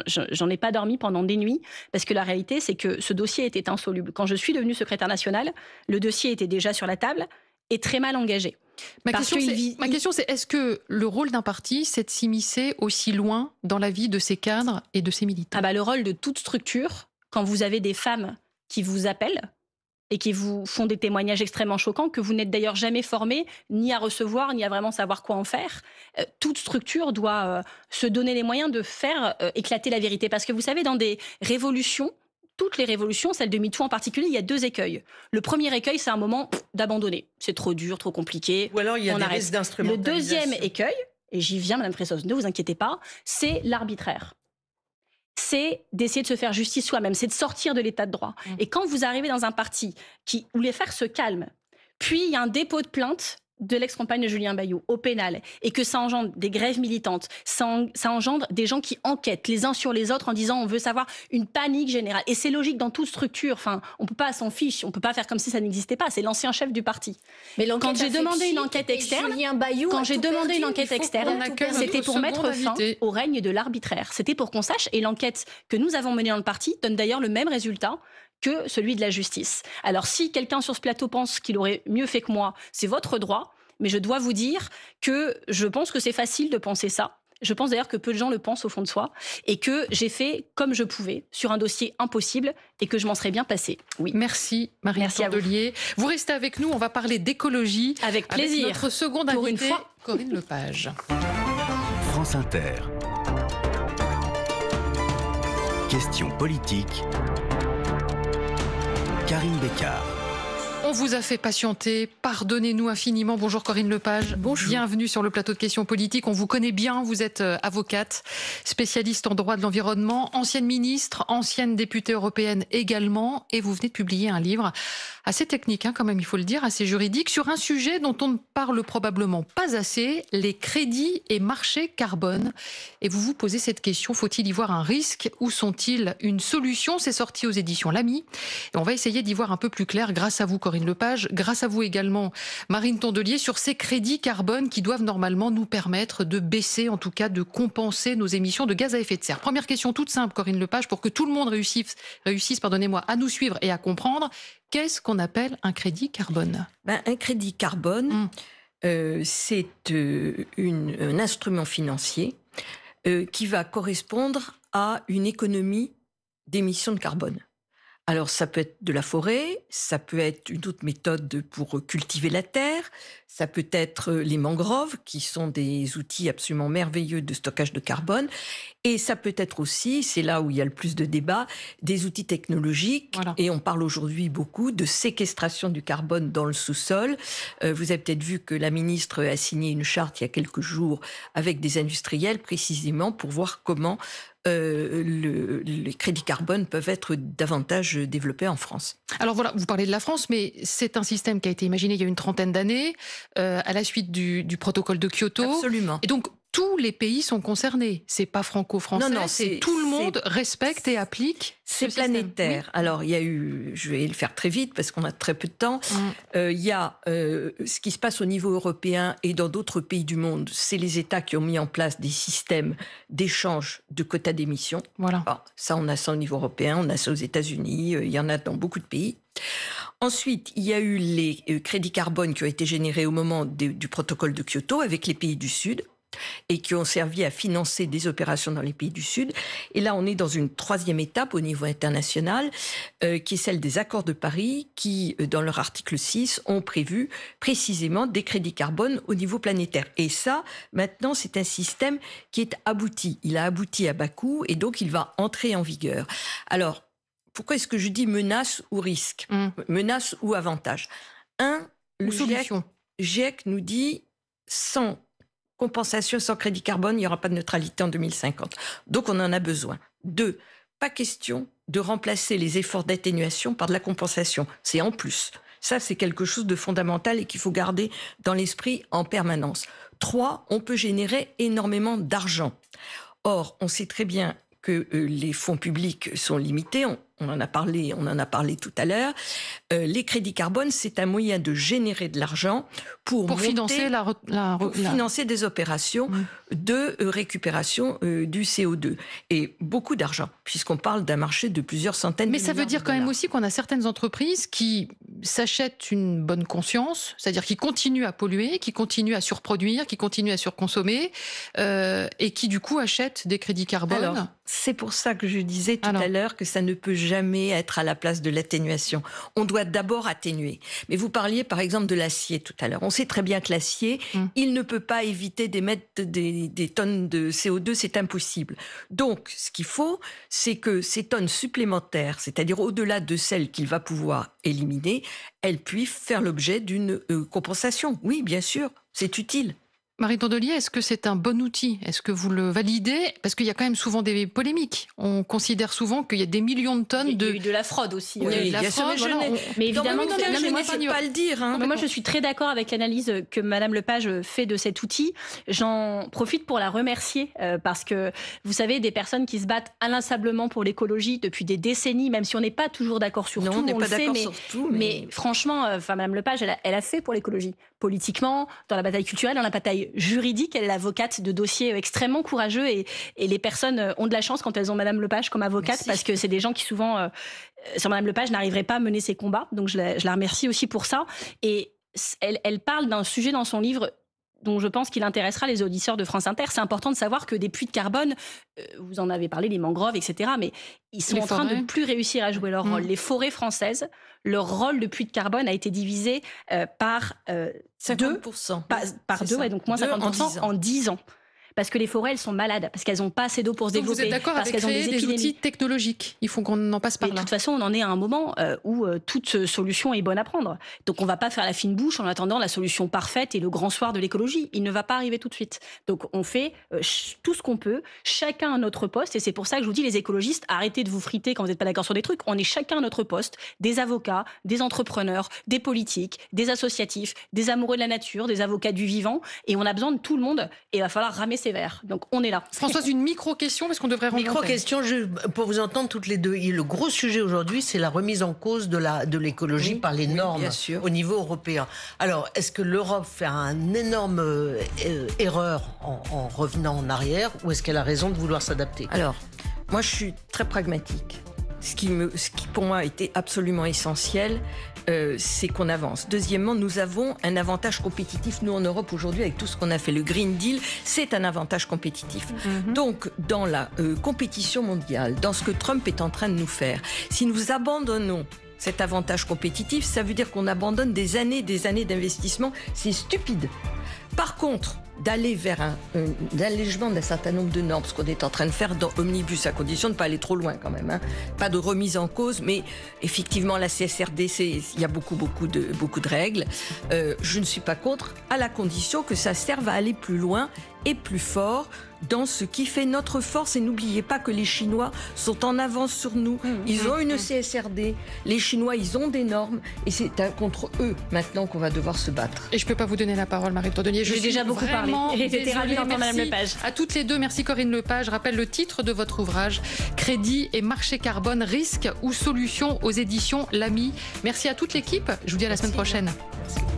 J'en ai pas dormi pendant des nuits, parce que la réalité, c'est que ce dossier était insoluble. Quand je suis devenue secrétaire nationale, le dossier était déjà sur la table et très mal engagé. Ma question, c'est est-ce que le rôle d'un parti, c'est de s'immiscer aussi loin dans la vie de ses cadres et de ses militants? Le rôle de toute structure, quand vous avez des femmes qui vous appellent et qui vous font des témoignages extrêmement choquants, que vous n'êtes d'ailleurs jamais formé, ni à recevoir, ni à vraiment savoir quoi en faire, toute structure doit se donner les moyens de faire éclater la vérité. Parce que vous savez, dans des révolutions, toutes les révolutions, celle de MeToo en particulier, il y a 2 écueils. Le premier écueil, c'est un moment d'abandonner. C'est trop dur, trop compliqué. Ou alors il y a des risques d'instrumentalisation. Le deuxième écueil, et j'y viens, Madame Fressos, ne vous inquiétez pas, c'est l'arbitraire. C'est d'essayer de se faire justice soi-même, c'est de sortir de l'état de droit. Et quand vous arrivez dans un parti où les fers se calment, puis il y a un dépôt de plainte de l'ex-compagne de Julien Bayou au pénal, et que ça engendre des grèves militantes, ça engendre des gens qui enquêtent les uns sur les autres en disant on veut savoir, une panique générale. Et c'est logique dans toute structure. On peut pas s'en fiche, on peut pas faire comme si ça n'existait pas. C'est l'ancien chef du parti. Mais quand j'ai demandé une enquête externe, c'était pour mettre fin au règne de l'arbitraire. C'était pour qu'on sache. Et l'enquête que nous avons menée dans le parti donne d'ailleurs le même résultat que celui de la justice. Alors si quelqu'un sur ce plateau pense qu'il aurait mieux fait que moi, c'est votre droit, mais je dois vous dire que je pense que c'est facile de penser ça. Je pense d'ailleurs que peu de gens le pensent au fond de soi, et que j'ai fait comme je pouvais sur un dossier impossible et que je m'en serais bien passée. Oui. Merci Marine Tondelier. Vous restez avec nous, on va parler d'écologie. Avec plaisir. Avec notre seconde invitée, Corinne Lepage. France Inter. Question politique. Karine Bécard. On vous a fait patienter, pardonnez-nous infiniment. Bonjour Corinne Lepage. Bonjour. Bienvenue sur le plateau de questions politiques. On vous connaît bien, vous êtes avocate, spécialiste en droit de l'environnement, ancienne ministre, ancienne députée européenne également, et vous venez de publier un livre assez technique, quand même il faut le dire, assez juridique, sur un sujet dont on ne parle probablement pas assez, les crédits et marchés carbone. Et vous vous posez cette question, faut-il y voir un risque ou sont-ils une solution? C'est sorti aux éditions Lamy. Et on va essayer d'y voir un peu plus clair grâce à vous Corinne Lepage, grâce à vous également Marine Tondelier, sur ces crédits carbone qui doivent normalement nous permettre de baisser, en tout cas de compenser nos émissions de gaz à effet de serre. Première question toute simple Corinne Lepage, pour que tout le monde réussisse à nous suivre et à comprendre. Qu'est-ce qu'on appelle un crédit carbone? Un crédit carbone, c'est un instrument financier qui va correspondre à une économie d'émissions de carbone. Alors, ça peut être de la forêt, ça peut être une autre méthode pour cultiver la terre, ça peut être les mangroves, qui sont des outils absolument merveilleux de stockage de carbone, et ça peut être aussi, c'est là où il y a le plus de débats, des outils technologiques, voilà. Et on parle aujourd'hui beaucoup de séquestration du carbone dans le sous-sol. Vous avez peut-être vu que la ministre a signé une charte il y a quelques jours avec des industriels, précisément pour voir comment les crédits carbone peuvent être davantage développés en France. Alors voilà, vous parlez de la France, mais c'est un système qui a été imaginé il y a une trentaine d'années, à la suite du protocole de Kyoto. Absolument. Et donc, tous les pays sont concernés. C'est pas franco-français, Non, c'est tout le monde respecte et applique. C'est planétaire. Oui. Alors, il y a eu, je vais le faire très vite parce qu'on a très peu de temps, il y a ce qui se passe au niveau européen et dans d'autres pays du monde. C'est les États qui ont mis en place des systèmes d'échange de quotas d'émissions. Voilà. Alors, ça, on a ça au niveau européen, on a ça aux États-Unis, il y en a dans beaucoup de pays. Ensuite, il y a eu les crédits carbone qui ont été générés au moment du protocole de Kyoto avec les pays du Sud, et qui ont servi à financer des opérations dans les pays du Sud. Et là, on est dans une troisième étape au niveau international, qui est celle des accords de Paris, qui, dans leur article 6, ont prévu précisément des crédits carbone au niveau planétaire. Et ça, maintenant, c'est un système qui est abouti. Il a abouti à Bakou, et donc il va entrer en vigueur. Alors, pourquoi est-ce que je dis menace ou risque? Menace ou avantage? Le GIEC nous dit sans compensation, sans crédit carbone, il n'y aura pas de neutralité en 2050. Donc, on en a besoin. 2, pas question de remplacer les efforts d'atténuation par de la compensation. C'est en plus. Ça, c'est quelque chose de fondamental et qu'il faut garder dans l'esprit en permanence. 3, on peut générer énormément d'argent. Or, on sait très bien que les fonds publics sont limités. On en a parlé tout à l'heure. Les crédits carbone, c'est un moyen de générer de l'argent pour financer financer des opérations de récupération du CO2. Et beaucoup d'argent, puisqu'on parle d'un marché de plusieurs centaines de milliards de dollars. Mais ça veut dire quand même aussi qu'on a certaines entreprises qui s'achètent une bonne conscience, c'est-à-dire qui continuent à polluer, qui continuent à surproduire, qui continuent à surconsommer, et qui du coup achètent des crédits carbone. Alors, c'est pour ça que je disais tout à l'heure que ça ne peut jamais être à la place de l'atténuation. On doit d'abord atténuer. Mais vous parliez par exemple de l'acier tout à l'heure. On sait très bien que l'acier, il ne peut pas éviter d'émettre des tonnes de CO2, c'est impossible. Donc, ce qu'il faut, c'est que ces tonnes supplémentaires, c'est-à-dire au-delà de celles qu'il va pouvoir éliminer, elles puissent faire l'objet d'une compensation. Oui, bien sûr, c'est utile. Marine Tondelier, est-ce que c'est un bon outil? Est-ce que vous le validez? Parce qu'il y a quand même souvent des polémiques. On considère souvent qu'il y a des millions de tonnes de... Il y a eu de la fraude aussi. Oui, il y a eu de la fraude, mais évidemment, je ne vais pas le dire. Moi, je suis très d'accord avec l'analyse que Madame Lepage fait de cet outil. J'en profite pour la remercier parce que, vous savez, des personnes qui se battent inlassablement pour l'écologie depuis des décennies, même si on n'est pas toujours d'accord sur tout, on n'est pas d'accord sur tout. Mais franchement, Madame Lepage, elle a fait pour l'écologie. Politiquement, dans la bataille culturelle, dans la bataille juridique. Elle est l'avocate de dossiers extrêmement courageux et les personnes ont de la chance quand elles ont Madame Lepage comme avocate. Merci. Parce que c'est des gens qui souvent, sans Madame Lepage, n'arriveraient pas à mener ces combats. Donc je la remercie aussi pour ça. Et elle parle d'un sujet dans son livre dont je pense qu'il intéressera les auditeurs de France Inter. C'est important de savoir que des puits de carbone, vous en avez parlé, les mangroves, etc., mais ils sont en train de ne plus réussir à jouer leur rôle. Les forêts françaises, leur rôle de puits de carbone a été divisé par 50%. Par 2, ouais, donc moins 50% en 10 ans. parce que les forêts, elles sont malades, parce qu'elles n'ont pas assez d'eau pour se Donc développer. vous êtes d'accord parce avec qu'elles ont créer des épidémies. outils technologiques? Il faut qu'on en passe par Et de là. toute façon, on en est à un moment où toute solution est bonne à prendre. Donc on ne va pas faire la fine bouche en attendant la solution parfaite et le grand soir de l'écologie. Il ne va pas arriver tout de suite. Donc on fait tout ce qu'on peut, chacun à notre poste. Et c'est pour ça que je vous dis, les écologistes, arrêtez de vous friter quand vous n'êtes pas d'accord sur des trucs. On est chacun à notre poste, des avocats, des entrepreneurs, des politiques, des associatifs, des amoureux de la nature, des avocats du vivant. Et on a besoin de tout le monde. Et il va falloir ramer ses verres. Donc on est là. Françoise, une micro-question, parce qu'on devrait rendre l'antenne. Micro-question, pour vous entendre toutes les deux. Le gros sujet aujourd'hui, c'est la remise en cause de l'écologie par les normes bien sûr. au niveau européen. Alors, est-ce que l'Europe fait une énorme erreur en revenant en arrière, ou est-ce qu'elle a raison de vouloir s'adapter? Alors, moi, je suis très pragmatique. Ce qui pour moi a été absolument essentiel, c'est qu'on avance. Deuxièmement, nous avons un avantage compétitif, nous en Europe aujourd'hui, avec tout ce qu'on a fait. Le Green Deal, c'est un avantage compétitif. Donc, dans la compétition mondiale, dans ce que Trump est en train de nous faire, si nous abandonnons cet avantage compétitif, ça veut dire qu'on abandonne des années d'investissement. C'est stupide. Par contre, d'aller vers un allègement d'un certain nombre de normes, ce qu'on est en train de faire dans Omnibus, à condition de ne pas aller trop loin quand même, hein. Pas de remise en cause, mais effectivement la CSRD, il y a beaucoup de règles. Je ne suis pas contre, à la condition que ça serve à aller plus loin et plus fort dans ce qui fait notre force. Et n'oubliez pas que les Chinois sont en avance sur nous. Ils ont une CSRD, les Chinois, ils ont des normes, et c'est contre eux maintenant qu'on va devoir se battre. Et je ne peux pas vous donner la parole, Marie Tourdenier. J'ai déjà beaucoup parlé. J'étais ravie d'entendre Madame Lepage. À toutes les deux, merci Corinne Lepage. Je rappelle le titre de votre ouvrage, Crédit et marché carbone, risques ou solutions, aux éditions L'Ami. Merci à toute l'équipe. Je vous dis à la semaine prochaine. Merci.